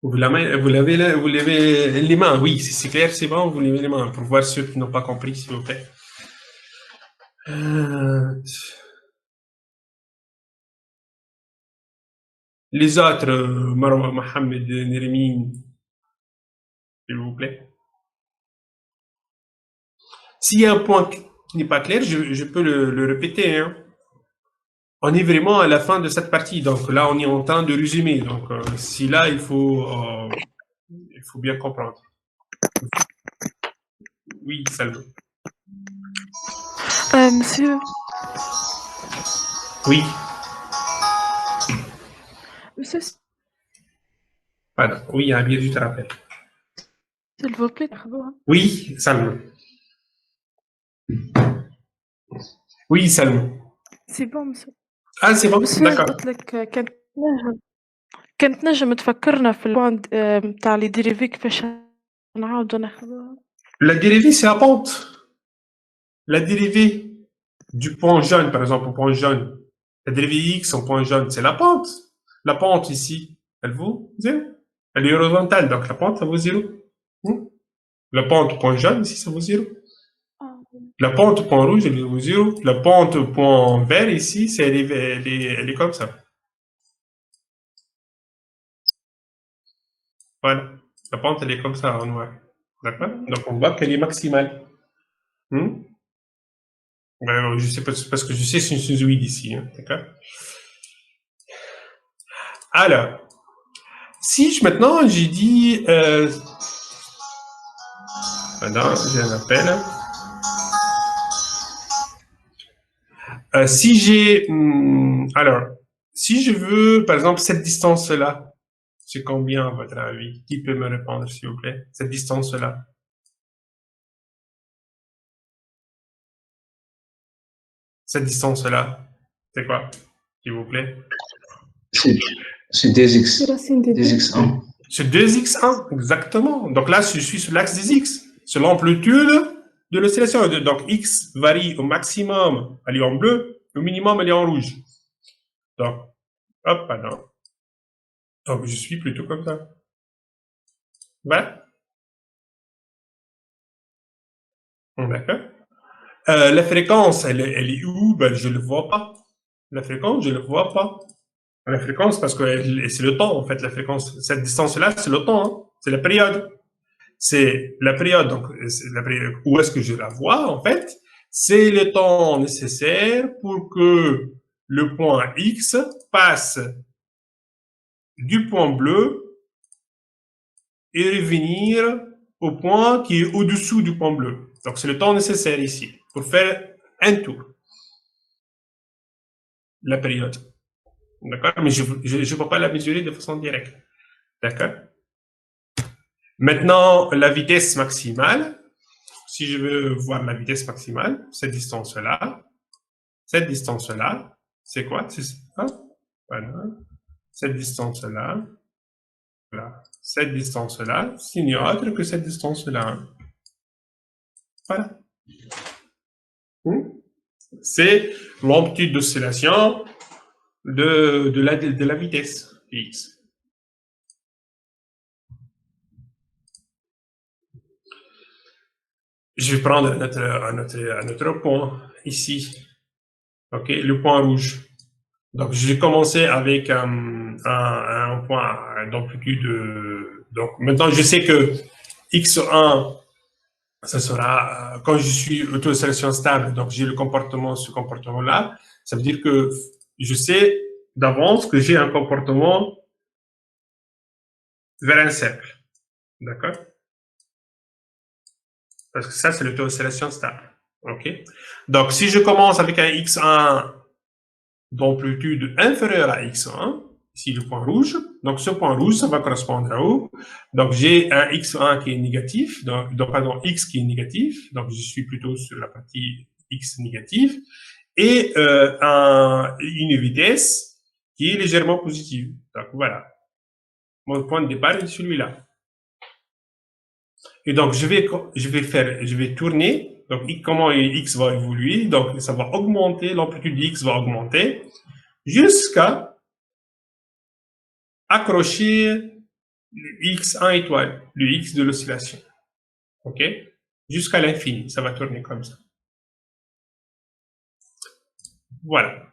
Vous levez les mains, oui, si c'est clair, c'est bon, vous levez les mains pour voir ceux qui n'ont pas compris, s'il vous plaît. Les autres, Marwa, Mohamed, Nermin, s'il vous plaît. S'il y a un point qui n'est pas clair, je peux le répéter. Hein. On est vraiment à la fin de cette partie, donc là, on est en train de résumer. Donc, si là, il faut bien comprendre. Oui, Salvo. Monsieur. Oui. Monsieur, Pardon. Oui, Amir, je te rappelle. s'il vous plaît, تاخدوها. Oui, Salma. Oui, Salma. سي بون مسيو. Ah, c'est bon, مسيو d'accord. قلت لك كانت نجم تفكرنا في البوند نتاع لي ديريفي كيفاش نعاودو ناخدوها. La dérivée, c'est la pente. La dérivée du point jaune, par exemple, au point jaune. La dérivée x au point jaune, c'est la pente. La pente ici, elle vaut 0. Elle est horizontale, donc la pente, ça vaut 0. La pente au point jaune, ici, ça vaut 0. La pente au point rouge, elle vaut 0. La pente au point vert, ici, elle est comme ça. Voilà. La pente, elle est comme ça en noir. D'accord? Donc, on voit qu'elle est maximale. Je sais pas, parce que je sais c'est une sinusoïde ici. Hein, d'accord? Alors, si maintenant j'ai dit... Pardon, j'ai un appel. Si j'ai... alors, si je veux, par exemple, cette distance-là, c'est combien à votre avis? Qui peut me répondre, s'il vous plaît? Cette distance-là. Cette distance-là, c'est quoi, s'il vous plaît? C'est 2x. 2x1. C'est 2x1, exactement. Donc là, je suis sur l'axe des x. C'est l'amplitude de l'oscillation. Donc x varie au maximum, elle est en bleu, au minimum, elle est en rouge. Donc, hop, pardon. Donc, je suis plutôt comme ça. Voilà. D'accord. La fréquence, elle est où? Ben, je ne le vois pas. La fréquence, je ne le vois pas. La fréquence, parce que c'est le temps, en fait, la fréquence. Cette distance-là, c'est le temps, hein. C'est la période. C'est la période, donc, où est-ce que je la vois, en fait? C'est le temps nécessaire pour que le point X passe du point bleu et revenir au point qui est au-dessous du point bleu. Donc, c'est le temps nécessaire ici pour faire un tour. La période. D'accord? Mais je ne peux pas la mesurer de façon directe. D'accord? Maintenant, la vitesse maximale. Si je veux voir la vitesse maximale, cette distance-là, c'est quoi? C'est ça. Voilà. Cette distance-là, voilà. Cette distance-là, c'est ni autre que cette distance-là. Voilà. C'est l'amplitude d'oscillation de la vitesse x. Je vais prendre un autre point ici. OK, le point rouge. Donc, je vais commencer avec un point d'amplitude. Donc, maintenant, je sais que x1, ça sera, quand je suis auto-oscillation stable, donc j'ai le comportement, ce comportement-là, ça veut dire que je sais d'avance que j'ai un comportement vers un cercle. D'accord? Parce que ça, c'est l'auto-oscillation stable. OK? Donc, si je commence avec un x1 d'amplitude inférieure à x1, ici le point rouge, donc ce point rouge, ça va correspondre à où? Donc, j'ai un x1 qui est négatif, donc pardon, x qui est négatif, donc je suis plutôt sur la partie x négative, et une vitesse qui est légèrement positive. Donc, voilà. Mon point de départ est celui-là. Et donc, je vais tourner. Donc, comment x va évoluer. Donc, ça va augmenter, l'amplitude de x va augmenter jusqu'à accrocher le x1 étoile, le x de l'oscillation. OK? Jusqu'à l'infini. Ça va tourner comme ça. Voilà.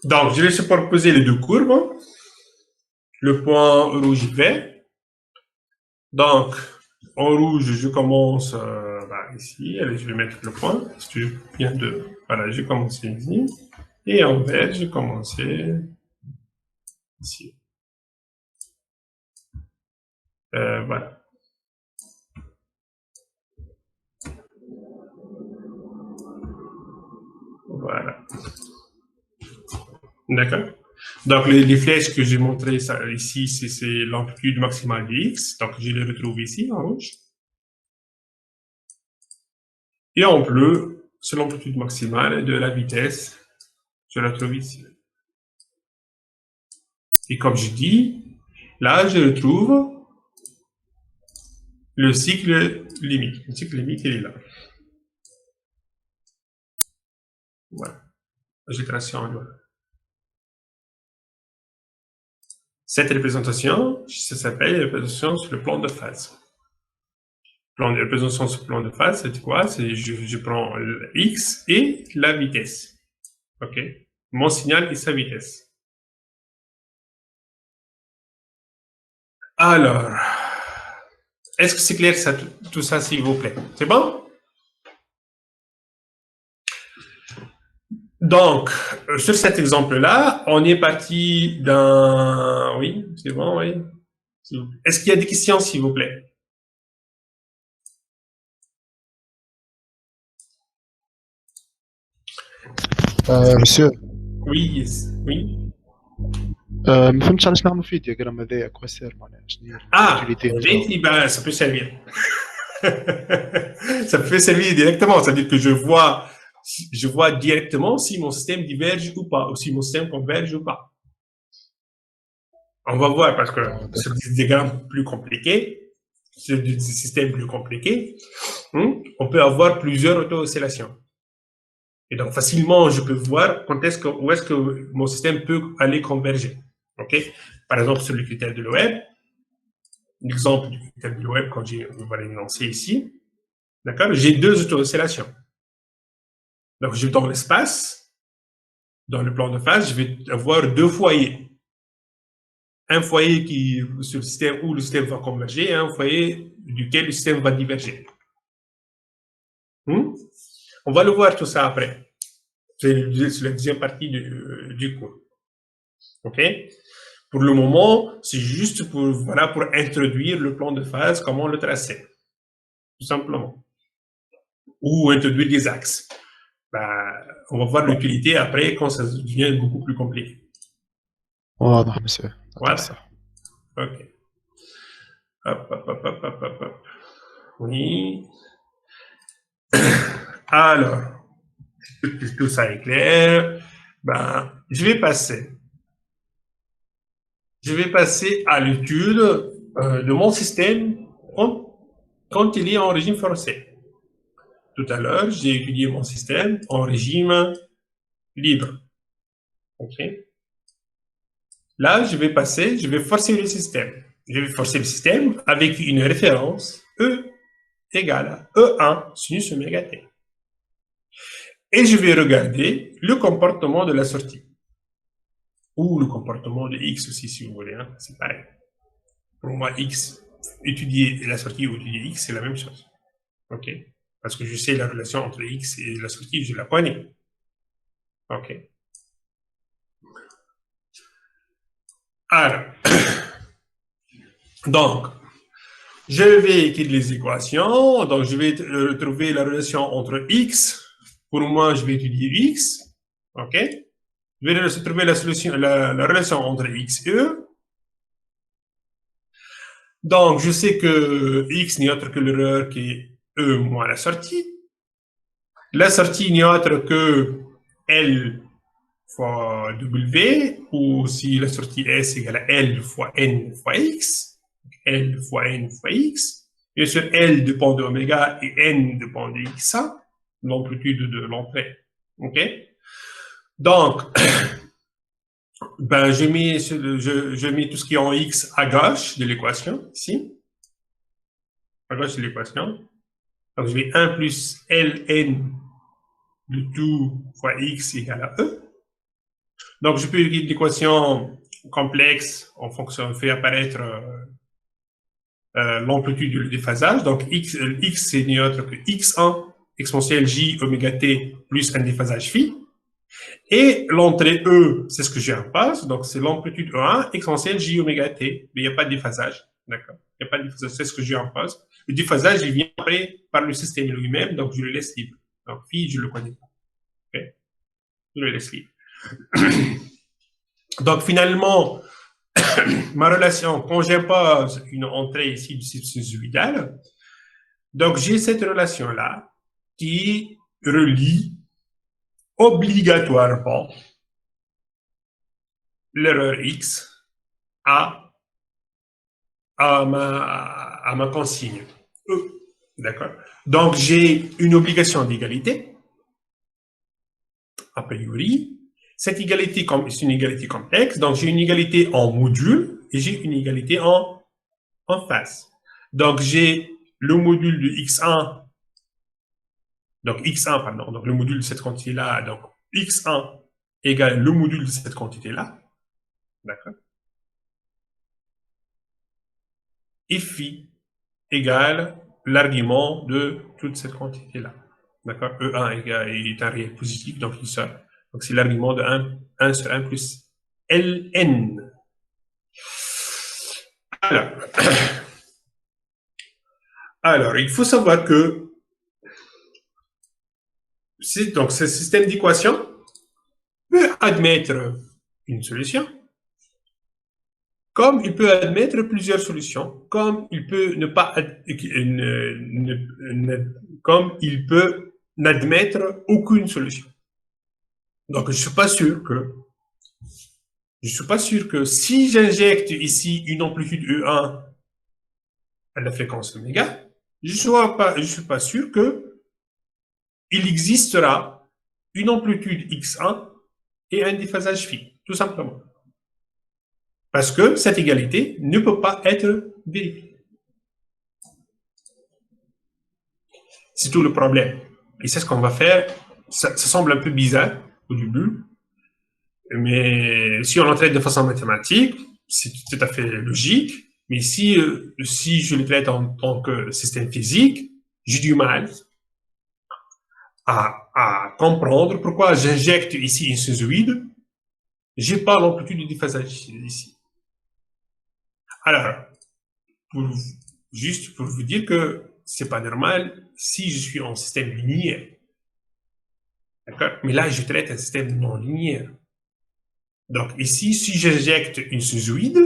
Donc, je vais superposer les deux courbes. Le point rouge vert. Donc, en rouge, je commence ici. Allez, je vais mettre le point. Parce que je viens de... Voilà, j'ai commencé ici. Et en vert, j'ai commencé ici. Voilà. Voilà. D'accord. Donc, les flèches que j'ai montrées ici, c'est l'amplitude maximale du X. Donc, je les retrouve ici, en rouge. Et en bleu, c'est l'amplitude maximale de la vitesse. Je la trouve ici. Et comme je dis, là, je retrouve le cycle limite. Le cycle limite, il est là. Voilà. Agitation en noir. Cette représentation, ça s'appelle représentation sur le plan de phase. La représentation sur le plan de phase, c'est quoi? C'est je prends le X et la vitesse. OK? Mon signal et sa vitesse. Alors, est-ce que c'est clair ça, tout ça, s'il vous plaît? C'est bon? Donc, sur cet exemple-là, on est parti d'un... Oui, c'est bon, oui. Est-ce qu'il y a des questions, s'il vous plaît? Monsieur, Oui, yes. Oui. ما فهمتش علاش نعملوا فيه الدياغرام هذايا كوا سير معناها شنو هي Ah, l'utilité oui, ben, ça peut servir. Ça peut servir directement. C'est-à-dire que je vois directement si mon système diverge ou pas, ou si mon système converge ou pas. On va voir parce que sur des diagrammes plus compliqués, sur des systèmes plus compliqués, on peut avoir plusieurs auto-oscillations. Et donc, facilement, je peux voir où est-ce que mon système peut aller converger. OK? Par exemple, sur le critère de l'OEB, l'exemple du critère de l'OEB, quand on va l'énoncer ici, d'accord? J'ai deux auto-oscillations. Donc, dans l'espace, dans le plan de phase, je vais avoir deux foyers. Un foyer sur le système où le système va converger et un foyer duquel le système va diverger. On va le voir tout ça après. C'est la deuxième partie du cours. OK? Pour le moment, c'est juste pour introduire le plan de phase, comment le tracer. Tout simplement. Ou introduire des axes. On va voir l'utilité après quand ça devient beaucoup plus compliqué. واضح monsieur. Voilà. OK. Hop. Oui. Alors, tout ça est clair. Je vais passer à l'étude de mon système quand il est en régime forcé. Tout à l'heure, j'ai étudié mon système en régime libre. OK? Là, je vais forcer le système. Je vais forcer le système avec une référence E égale à E1 sinus oméga t. Et je vais regarder le comportement de la sortie. Ou le comportement de X aussi, si vous voulez. Hein, c'est pareil. Pour moi, X, étudier la sortie ou étudier X, c'est la même chose. OK? Parce que je sais la relation entre X et la sortie, je la connais. OK? Alors, donc, je vais écrire les équations. Donc, je vais retrouver la relation entre X. Pour moi, je vais étudier X. OK? Je vais trouver la relation entre X et E. Donc, je sais que X n'est autre que l'erreur qui est E moins la sortie. La sortie n'est autre que L fois W, ou si la sortie S égale à L fois N fois X. L fois N fois X. Bien sûr, L dépend de oméga et N dépend de XA, l'amplitude de l'entrée. OK? Donc, je mets tout ce qui est en X à gauche de l'équation, ici. À gauche de l'équation. Donc, je vais 1 plus Ln de tout fois X égale à E. Donc, je peux écrire l'équation complexe en fonction, fait apparaître l'amplitude du déphasage. Donc, X, c'est ni autre que X1 exponentielle J oméga T plus un déphasage phi. Et l'entrée E, c'est ce que j'ai en face. Donc, c'est l'amplitude E1 exponentielle J oméga T. Mais il n'y a pas de déphasage. D'accord? Il n'y a pas de déphasage. C'est ce que j'ai en face. Le déphasage, il vient après par le système lui-même. Donc, je le laisse libre. Donc, phi, je ne le connais pas. Okay? Je le laisse libre. Donc, finalement, ma relation, quand j'impose une entrée ici du sinusoïdal, donc j'ai cette relation-là qui relie obligatoirement l'erreur X à ma consigne. D'accord? Donc, j'ai une obligation d'égalité, a priori. Cette égalité, c'est une égalité complexe, donc j'ai une égalité en module et j'ai une égalité en phase. Donc, j'ai le module de x1, donc x1, pardon, donc le module de cette quantité-là, donc x1 égale le module de cette quantité-là, d'accord? Et phi égale l'argument de toute cette quantité-là, d'accord? E1 est un réel positif, donc il sort. Donc, c'est l'argument de 1 sur 1 plus Ln. Alors, il faut savoir que donc, ce système d'équation peut admettre une solution, comme il peut admettre plusieurs solutions, comme il peut ne pas, comme il peut n'admettre aucune solution. Donc, je ne suis pas sûr que si j'injecte ici une amplitude E1 à la fréquence oméga, je ne suis pas sûr que il existera une amplitude X1 et un déphasage phi, tout simplement. Parce que cette égalité ne peut pas être vérifiée. C'est tout le problème. Et c'est ce qu'on va faire. Ça semble un peu bizarre au début, mais si on le traite de façon mathématique, c'est tout à fait logique. Mais si je le traite en tant que système physique, j'ai du mal à comprendre pourquoi j'injecte ici une sinusoïde, j'ai pas l'amplitude de déphasage ici. Alors, juste pour vous dire que c'est pas normal si je suis en système linéaire. D'accord? Mais là, je traite un système non linéaire. Donc ici, si j'injecte une sinusoïde,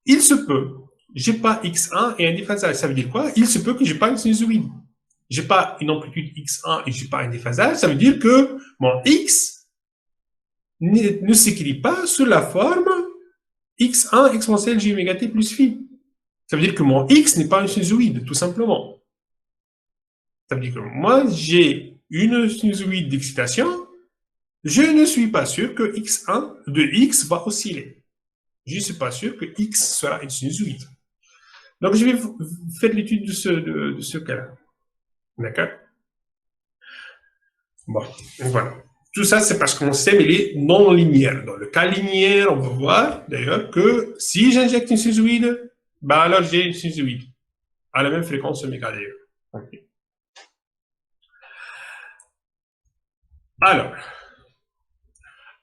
il se peut, j'ai pas x1 et un déphasage. Ça veut dire quoi? Il se peut que j'ai pas une sinusoïde. J'ai pas une amplitude x1 et j'ai pas un déphasage. Ça veut dire que mon x ne s'écrit pas sous la forme x1 exponentielle j oméga t plus phi. Ça veut dire que mon x n'est pas une sinusoïde, tout simplement. Ça veut dire que moi, j'ai une sinusoïde d'excitation, je ne suis pas sûr que x1 de x va osciller. Je ne suis pas sûr que x sera une sinusoïde. Donc, je vais faire l'étude de ce cas-là. D'accord? Bon, voilà. Tout ça, c'est parce que mon système, il est non linéaire. Dans le cas linéaire, on va voir, d'ailleurs, que si j'injecte une sinusoïde, ben alors j'ai une sinusoïde à la même fréquence oméga d'ailleurs. Okay. Alors,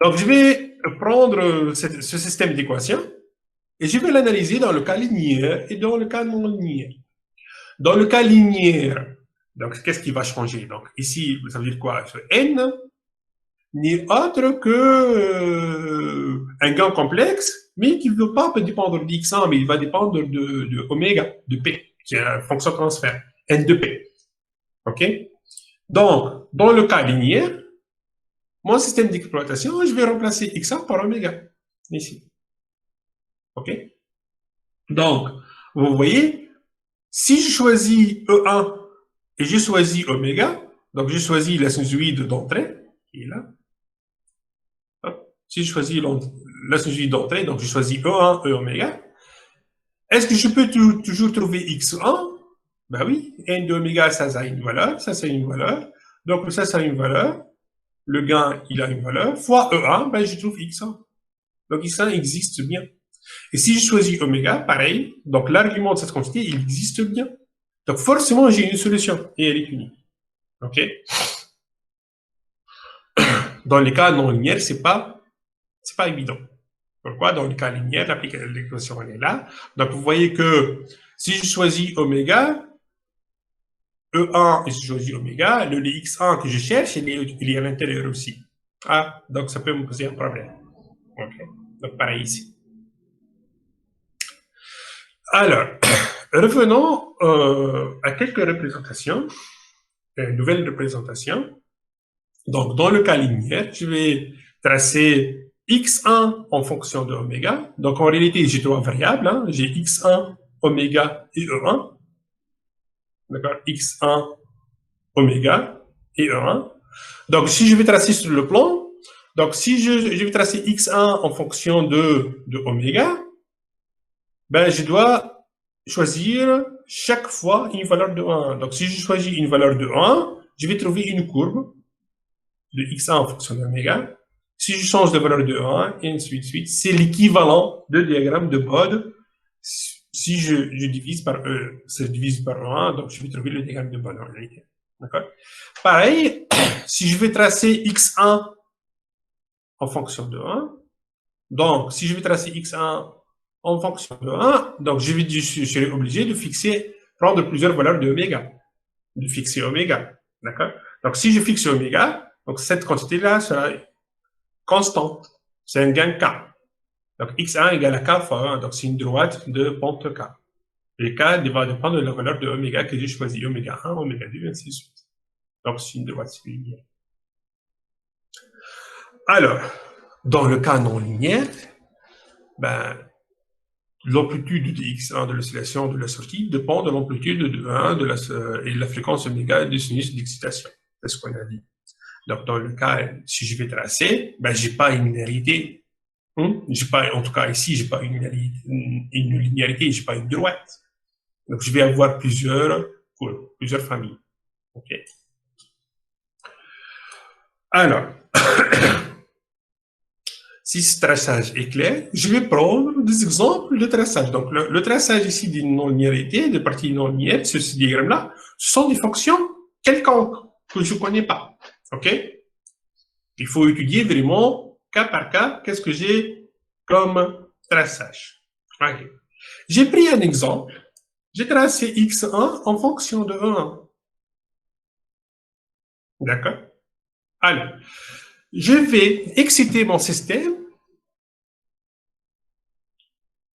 donc je vais prendre ce système d'équations et je vais l'analyser dans le cas linéaire et dans le cas non linéaire. Dans le cas linéaire, donc qu'est-ce qui va changer? Donc ici, ça veut dire quoi? Ce n n'est autre que un gain complexe, mais qui ne veut pas dépendre d'x1, mais il va dépendre de oméga, de p, qui est une fonction de transfert, n de p. OK? Donc, dans le cas linéaire, mon système d'exploitation, je vais remplacer x1 par oméga, ici. OK? Donc, vous voyez, si je choisis E1 et je choisis oméga, donc je choisis la sinusoïde d'entrée, qui est là. Si je choisis la sinusoïde d'entrée, donc je choisis E1, E oméga, est-ce que je peux toujours trouver x1? Ben oui, n de oméga, ça a une valeur, ça c'est une valeur, donc ça a une valeur, le gain, il a une valeur, fois E1, ben je trouve x1. Donc x1 existe bien. Et si je choisis oméga, pareil, donc l'argument de cette quantité, il existe bien. Donc forcément, j'ai une solution, et elle est unique. OK? Dans les cas non linéaires, c'est pas évident. Pourquoi? Dans le cas linéaire, l'équation est là. Donc vous voyez que si je choisis oméga, E1 et si je choisis oméga, le x1 que je cherche, il est à l'intérieur aussi. Ah, donc ça peut me poser un problème. OK. Donc, pareil ici. Alors, revenons à quelques représentations, nouvelles représentations. Donc, dans le cas linéaire, je vais tracer x1 en fonction de oméga. Donc, en réalité, j'ai trois variables. Hein. J'ai x1, oméga et e1. D'accord? x1, oméga et e1. Donc, si je vais tracer sur le plan, donc si je vais tracer x1 en fonction de oméga, ben, je dois choisir chaque fois une valeur de 1. Donc, si je choisis une valeur de 1, je vais trouver une courbe de x1 en fonction d'oméga. Si je change de valeur de 1, et ainsi de suite, c'est l'équivalent de diagramme de Bode. Si je divise par E, ça divise par 1, donc je vais trouver le diagramme de Bode en réalité. D'accord? Pareil, si je vais tracer x1 en fonction de 1, donc si je vais tracer x1 en fonction de 1, donc je serai obligé de prendre plusieurs valeurs de oméga, de fixer oméga. D'accord? Donc si je fixe oméga, donc cette quantité-là sera constante. C'est un gain K. Donc x1 égale à K fois 1, donc c'est une droite de pente K. Et K va dépendre de la valeur de oméga que j'ai choisi, oméga 1, oméga 2, ainsi de suite. Donc c'est une droite linéaire. Alors, dans le cas non linéaire, ben, l'amplitude de x1 de l'oscillation de la sortie dépend de l'amplitude de 1 et de la fréquence oméga du sinus d'excitation. C'est ce qu'on a dit. Donc, dans le cas, si je vais tracer, ben, j'ai pas une linéarité. En tout cas, ici, j'ai pas une linéarité, j'ai pas une droite. Donc, je vais avoir plusieurs familles. OK. Alors, si ce traçage est clair, je vais prendre des exemples de traçage. Donc, le traçage ici d'une non-linéarité, de parties non-linéaires, sur ce diagramme-là, ce sont des fonctions quelconques que je ne connais pas. OK? Il faut étudier vraiment, cas par cas, qu'est-ce que j'ai comme traçage. Okay. J'ai pris un exemple. J'ai tracé x1 en fonction de e1. D'accord? Alors, je vais exciter mon système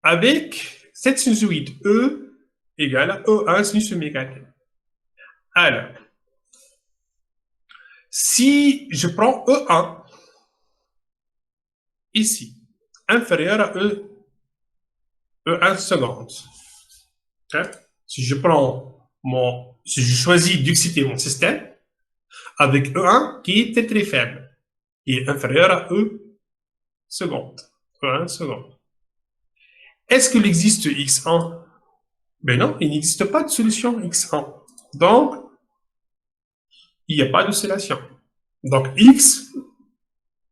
avec cette sinusoïde E égale à E1 sinus oméga t. Alors, si je prends E1 ici, inférieur à E1 seconde, okay? Si je choisis d'exciter mon système avec E1 qui est très faible, qui est inférieur à E seconde, E1 seconde. Est-ce qu'il existe X1? Ben non, il n'existe pas de solution X1. Donc, il n'y a pas d'oscillation. Donc, X,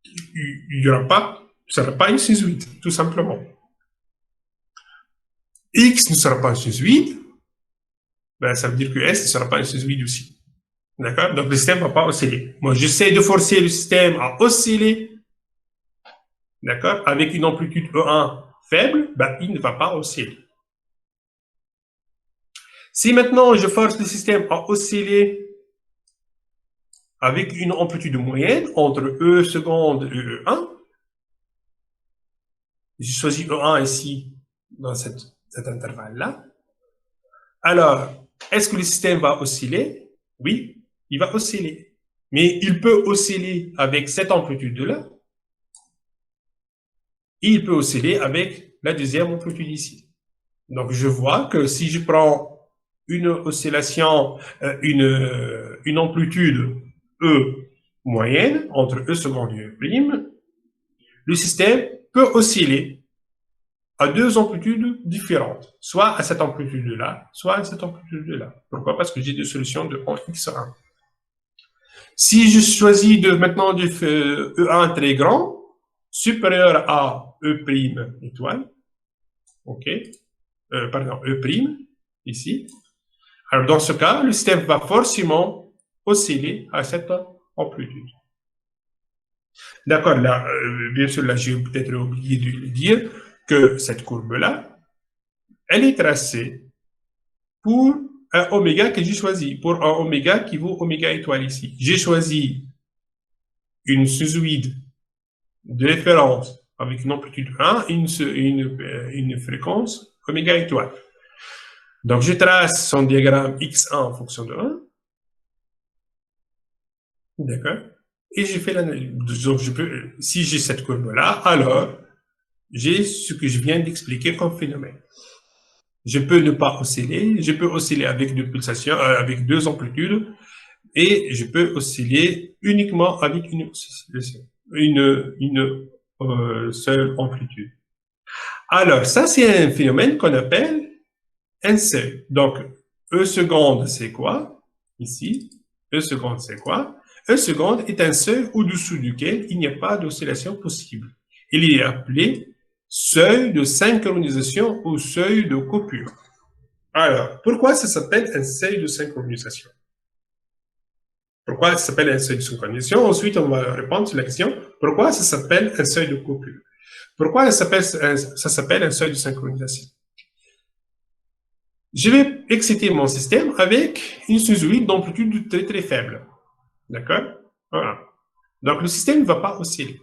il n'y aura pas, ce ne sera pas une sinusoïde, tout simplement. X ne sera pas une sinusoïde, ben, ça veut dire que S ne sera pas une sinusoïde aussi. D'accord? Donc, le système ne va pas osciller. Moi, j'essaie de forcer le système à osciller, d'accord, avec une amplitude E1 faible, ben, il ne va pas osciller. Si maintenant je force le système à osciller avec une amplitude moyenne entre E seconde et E1, j'ai choisi E1 ici, dans cet intervalle-là, alors, est-ce que le système va osciller? Oui, il va osciller. Mais il peut osciller avec cette amplitude-là, et il peut osciller avec la deuxième amplitude ici. Donc, je vois que si je prends une oscillation, une amplitude E moyenne entre E seconde et E', le système peut osciller à deux amplitudes différentes, soit à cette amplitude-là, soit à cette amplitude-là. Pourquoi? Parce que j'ai des solutions de x1. Si je choisis maintenant du E1 très grand, supérieur à E' étoile, ok, pardon, E', ici, alors dans ce cas, le système va forcément osciller à cette amplitude. D'accord, là, bien sûr, là, j'ai peut-être oublié de le dire, que cette courbe-là, elle est tracée pour un oméga que j'ai choisi, pour un oméga qui vaut oméga étoile ici. J'ai choisi une sinusoïde de référence avec une amplitude 1 et une fréquence oméga étoile. Donc, je trace son diagramme X1 en fonction de 1. D'accord? Et j'ai fait l'analyse. Donc, si j'ai cette courbe-là, alors, j'ai ce que je viens d'expliquer comme phénomène. Je peux ne pas osciller, je peux osciller avec deux pulsations, avec deux amplitudes, et je peux osciller uniquement avec une seule amplitude. Alors, ça, c'est un phénomène qu'on appelle un seuil. Donc, E seconde, c'est quoi? Ici, E seconde, c'est quoi? E seconde est un seuil au-dessous duquel il n'y a pas d'oscillation possible. Il est appelé seuil de synchronisation ou seuil de coupure. Alors, pourquoi ça s'appelle un seuil de synchronisation? Pourquoi ça s'appelle un seuil de synchronisation? Ensuite, on va répondre sur la question, pourquoi ça s'appelle un seuil de coupure? Pourquoi ça s'appelle un seuil de synchronisation? Je vais exciter mon système avec une sinusoïde d'amplitude très très faible. D'accord? Voilà. Donc, le système ne va pas osciller.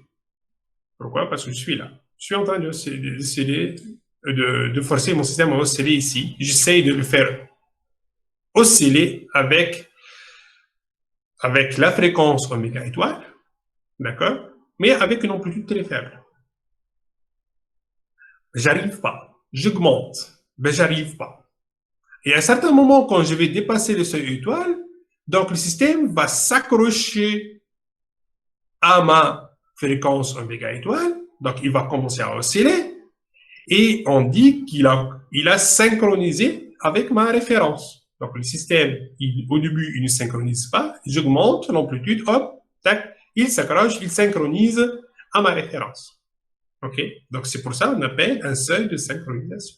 Pourquoi? Parce que je suis là. Je suis en train de forcer mon système à osciller ici. J'essaye de le faire osciller avec la fréquence oméga étoile, d'accord? Mais avec une amplitude très faible. J'arrive pas. J'augmente. Ben, j'arrive pas. Et à un certain moment, quand je vais dépasser le seuil étoile, donc le système va s'accrocher à ma fréquence oméga étoile, donc il va commencer à osciller, et on dit qu'il a synchronisé avec ma référence. Donc le système, au début, il ne synchronise pas, j'augmente l'amplitude, hop, tac, il s'accroche, il synchronise à ma référence. OK? Donc c'est pour ça qu'on appelle un seuil de synchronisation.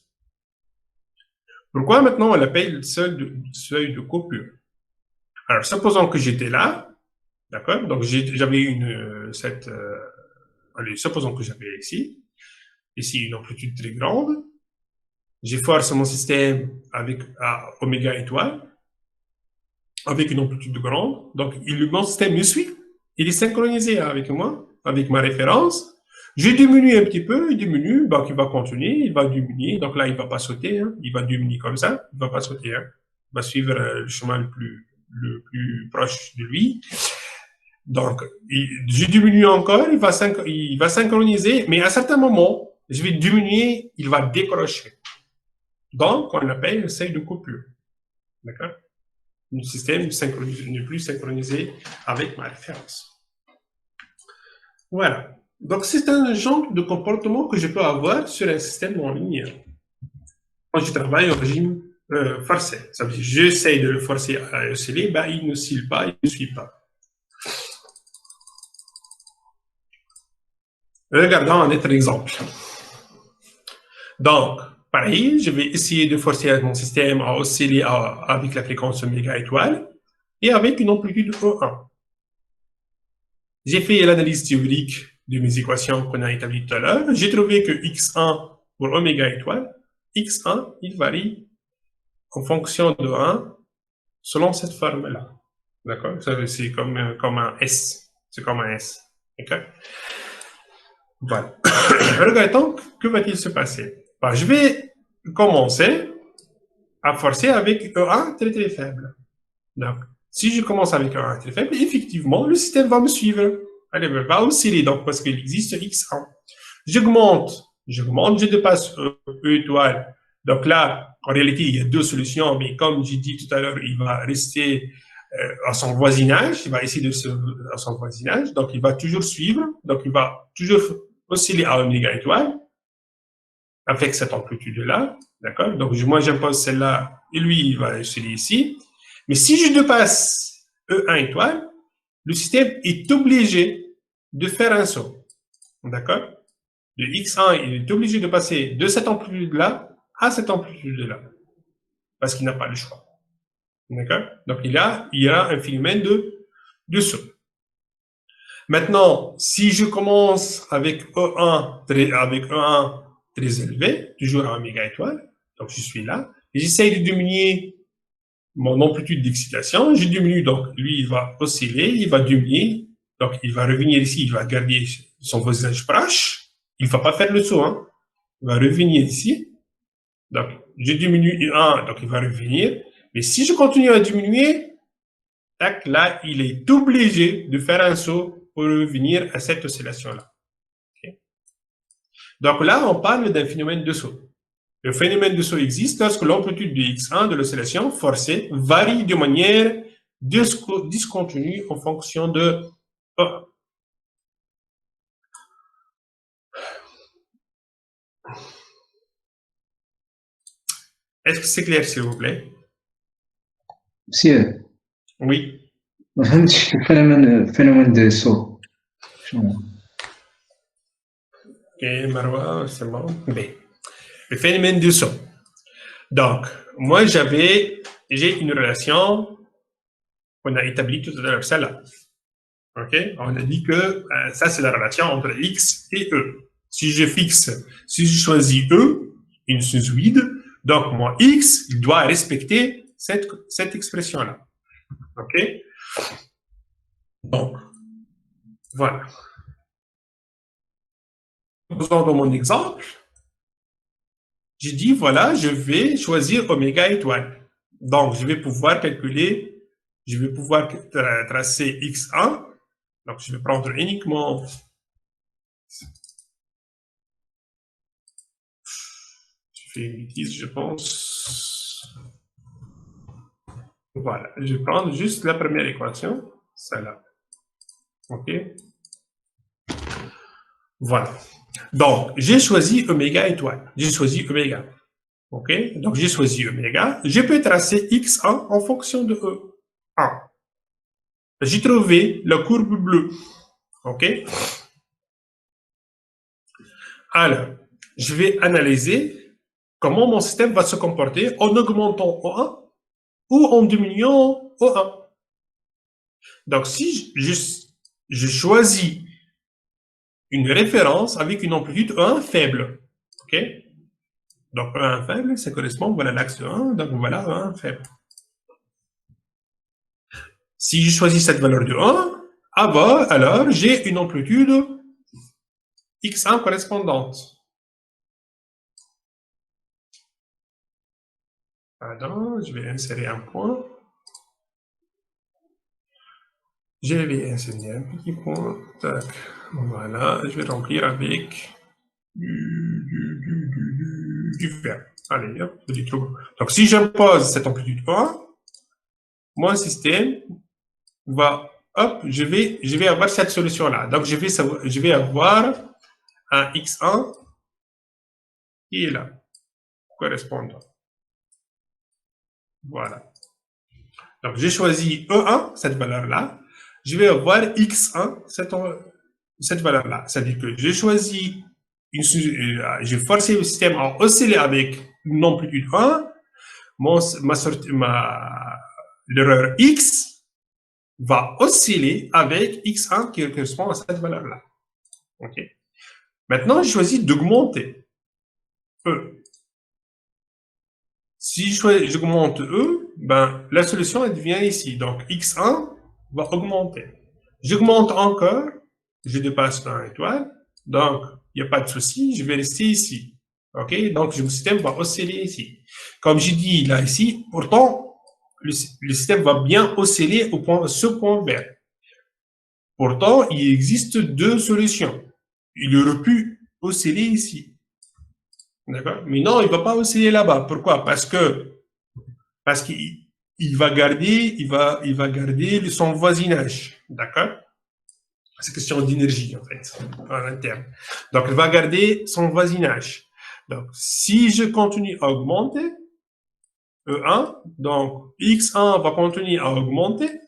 Pourquoi maintenant on l'appelle seuil de coupure? Alors, supposons que j'étais là, d'accord? Donc, j'avais allez, supposons que j'avais ici une amplitude très grande. J'ai forcé mon système à oméga étoile, avec une amplitude grande. Donc, mon système me suit. Il est synchronisé avec moi, avec ma référence. Je diminue un petit peu, il diminue, donc il va continuer, il va diminuer. Donc là, il ne va pas sauter, hein. Il va diminuer comme ça, il ne va pas sauter, hein. Il va suivre le chemin le plus proche de lui. Donc, je diminue encore, il va synchroniser, mais à un certain moment, je vais diminuer, il va décrocher. Donc, on appelle le seuil de coupure. D'accord? Le système n'est plus synchronisé avec ma référence. Voilà. Donc, c'est un genre de comportement que je peux avoir sur un système en ligne quand je travaille au régime forcé. Ça veut dire, j'essaie de le forcer à osciller, ben, il n'oscille pas, il ne suit pas. Regardons un autre exemple. Donc, pareil, je vais essayer de forcer mon système à osciller avec la fréquence oméga étoile et avec une amplitude E1. J'ai fait l'analyse théorique de mes équations qu'on a établies tout à l'heure. J'ai trouvé que X1 pour oméga étoile, X1, il varie en fonction de 1 selon cette forme-là. D'accord? C'est comme un S. C'est comme un S. D'accord? Voilà. Regardons, que va-t-il se passer? Ben, je vais commencer à forcer avec E1 très très faible. Donc, si je commence avec E1 très faible, effectivement, le système va me suivre. Allez, va osciller, donc, parce qu'il existe X1. J'augmente, je dépasse E étoile. Donc là, en réalité, il y a deux solutions, mais comme j'ai dit tout à l'heure, il va rester à son voisinage, il va essayer à son voisinage, donc il va toujours suivre, donc il va toujours osciller à oméga étoile, avec cette amplitude-là, d'accord? Donc moi, j'impose celle-là, et lui, il va osciller ici. Mais si je dépasse E1 étoile, le système est obligé de faire un saut, d'accord? Le X1, il est obligé de passer de cette amplitude-là à cette amplitude-là, parce qu'il n'a pas le choix. D'accord? Donc, il y a un phénomène de saut. Maintenant, si je commence avec E1 très élevé, toujours à oméga étoile, donc je suis là, et j'essaye de diminuer mon amplitude d'excitation, je diminue, donc lui, il va osciller, il va diminuer, donc il va revenir ici, il va garder son voisinage proche, il ne va pas faire le saut, hein. Il va revenir ici. Donc, je diminue 1, donc il va revenir. Mais si je continue à diminuer, tac, là, il est obligé de faire un saut pour revenir à cette oscillation-là. Okay. Donc là, on parle d'un phénomène de saut. Le phénomène de saut existe lorsque l'amplitude de x1 de l'oscillation forcée varie de manière discontinue en fonction de E1. Est-ce que c'est clair, s'il vous plaît? Si, Oui. ما فهمتش الفينومين دو سو شنو Ok, Marwa, c'est bon. B. Le phénomène du saut. Donc, moi, j'ai une relation qu'on a établie tout à l'heure, celle-là. Ok? On a dit que ça, c'est la relation entre X et E. Si je choisis E, une sinusoïde, donc mon X, il doit respecter cette expression-là. Ok? Donc, voilà. Dans mon exemple, j'ai dit, voilà, je vais choisir oméga étoile. Donc, je vais pouvoir calculer, je vais pouvoir tracer x1. Donc, je vais prendre uniquement je fais une bêtise, je pense. Voilà, je vais prendre juste la première équation, celle-là. OK? Voilà. Donc, j'ai choisi oméga étoile. J'ai choisi oméga. OK? Donc, j'ai choisi oméga. Je peux tracer x1 en fonction de E1. J'ai trouvé la courbe bleue. OK? Alors, je vais analyser comment mon système va se comporter en augmentant O1 ou en diminuant O1. Donc, si je choisis une référence avec une amplitude E1 faible, OK? Donc, E1 faible, ça correspond, voilà l'axe 1, donc voilà E1 faible. Si je choisis cette valeur de 1, alors j'ai une amplitude x1 correspondante. Pardon, je vais insérer un point. Je vais insérer un petit point. Tac. Voilà, je vais remplir avec du vert. Allez, hop, petit trou. Donc, si j'impose cette amplitude 1, mon système va, hop, je vais avoir cette solution-là. Donc, je vais avoir un x1 qui est là, correspondant. Voilà. Donc, j'ai choisi E1, cette valeur-là. Je vais avoir X1, cette valeur-là. C'est-à-dire que j'ai choisi, j'ai forcé le système à osciller avec une amplitude 1. L'erreur X va osciller avec X1 qui correspond à cette valeur-là. OK? Maintenant, j'ai choisi d'augmenter E. Si j'augmente E, ben, la solution, elle devient ici. Donc, X1 va augmenter. J'augmente encore, je dépasse 1 étoile. Donc, il n'y a pas de souci, je vais rester ici. OK? Donc, le système va osciller ici. Comme j'ai dit là, ici, pourtant, le système va bien osciller ce point vert. Pourtant, il existe deux solutions. Il aurait pu osciller ici. D'accord? Mais non, il ne va pas osciller là-bas. Pourquoi? Parce qu'il va garder son voisinage. D'accord? C'est question d'énergie, en fait, en interne. Donc, il va garder son voisinage. Donc, si je continue à augmenter, E1, donc X1 va continuer à augmenter,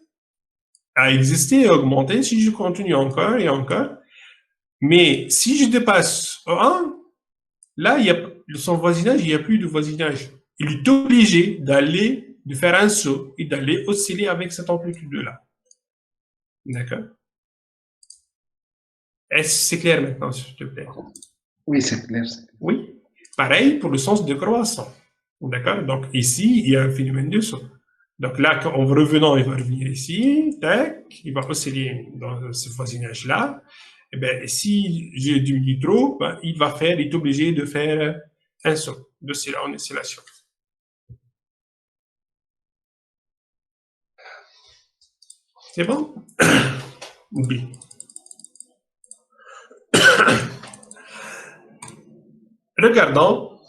à exister et augmenter si je continue encore et encore. Mais si je dépasse E1, là, son voisinage, il n'y a plus de voisinage. Il est obligé de faire un saut et d'aller osciller avec cette amplitude-là. D'accord? Est-ce que c'est clair maintenant, s'il te plaît? Oui, c'est clair. Oui. Pareil pour le sens de croissant. D'accord? Donc, ici, il y a un phénomène de saut. Donc là, en revenant, il va revenir ici, tac, il va osciller dans ce voisinage-là. Eh ben, si je diminue trop, ben, il est obligé de faire un saut en oscillation. C'est bon? B. Regardons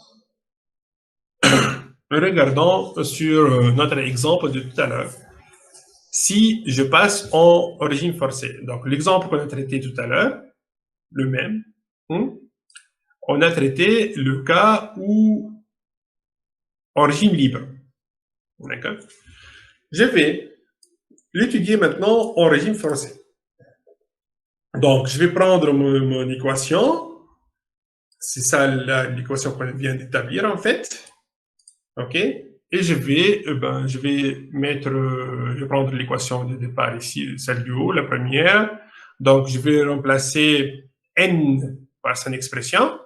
sur notre exemple de tout à l'heure. Si je passe en régime forcé, donc l'exemple qu'on a traité tout à l'heure, le même, on a traité le cas où en régime libre. D'accord? Je vais l'étudier maintenant en régime forcé. Donc, je vais prendre mon équation. C'est ça l'équation qu'on vient d'établir en fait. OK? Et je vais prendre l'équation de départ ici, celle du haut, la première. Donc, je vais remplacer n par son expression,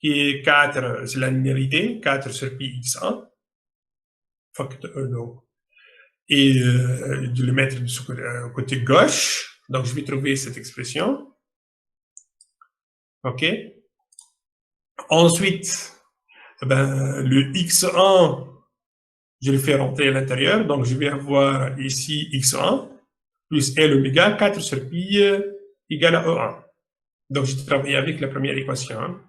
qui est 4, c'est la linéarité, 4 sur pi x1, facteur 1, et de le mettre du côté gauche. Donc, je vais trouver cette expression. OK? Ensuite, le x1, je le fais rentrer à l'intérieur. Donc, je vais avoir ici x1 plus L oméga 4 sur pi égale à E1. Donc, j'ai travaillé avec la première équation. Hein.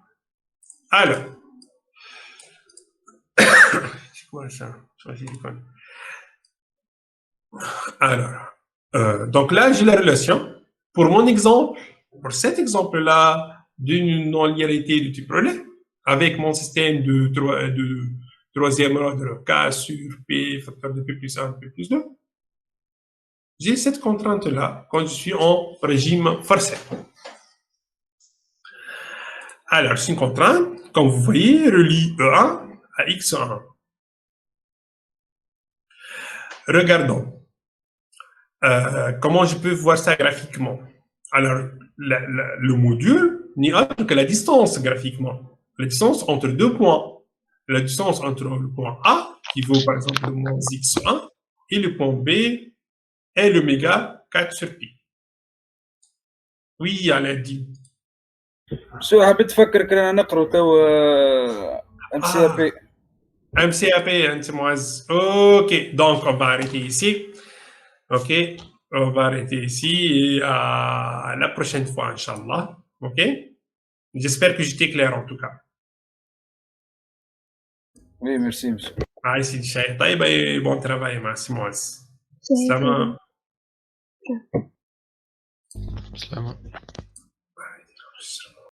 Alors, c'est quoi ça? Alors, donc là, j'ai la relation. Pour mon exemple, pour cet exemple-là, d'une non-linéarité de type relais, avec mon système de troisième ordre K sur P, facteur de P plus 1, P plus 2, j'ai cette contrainte-là quand je suis en régime forcé. Alors, c'est une contrainte, comme vous voyez, relie E1 à X1. Regardons. Comment je peux voir ça graphiquement? Alors, le module n'est autre que la distance graphiquement. La distance entre deux points. La distance entre le point A, qui vaut par exemple le moins x1, et le point B est l'oméga 4 sur pi. Oui, Alain dit. شو حبيت تفكر كنا نقرأ تو MCAP. MCAP, ok, donc on va arrêter ici. Ok, on va arrêter ici et à la prochaine fois, Inch'Allah. Ok, j'espère que j'étais clair en tout cas. Oui, merci, monsieur. Ah, c'est Cheikh. طيب, bon travail, merci Moaz. Salam. سلام.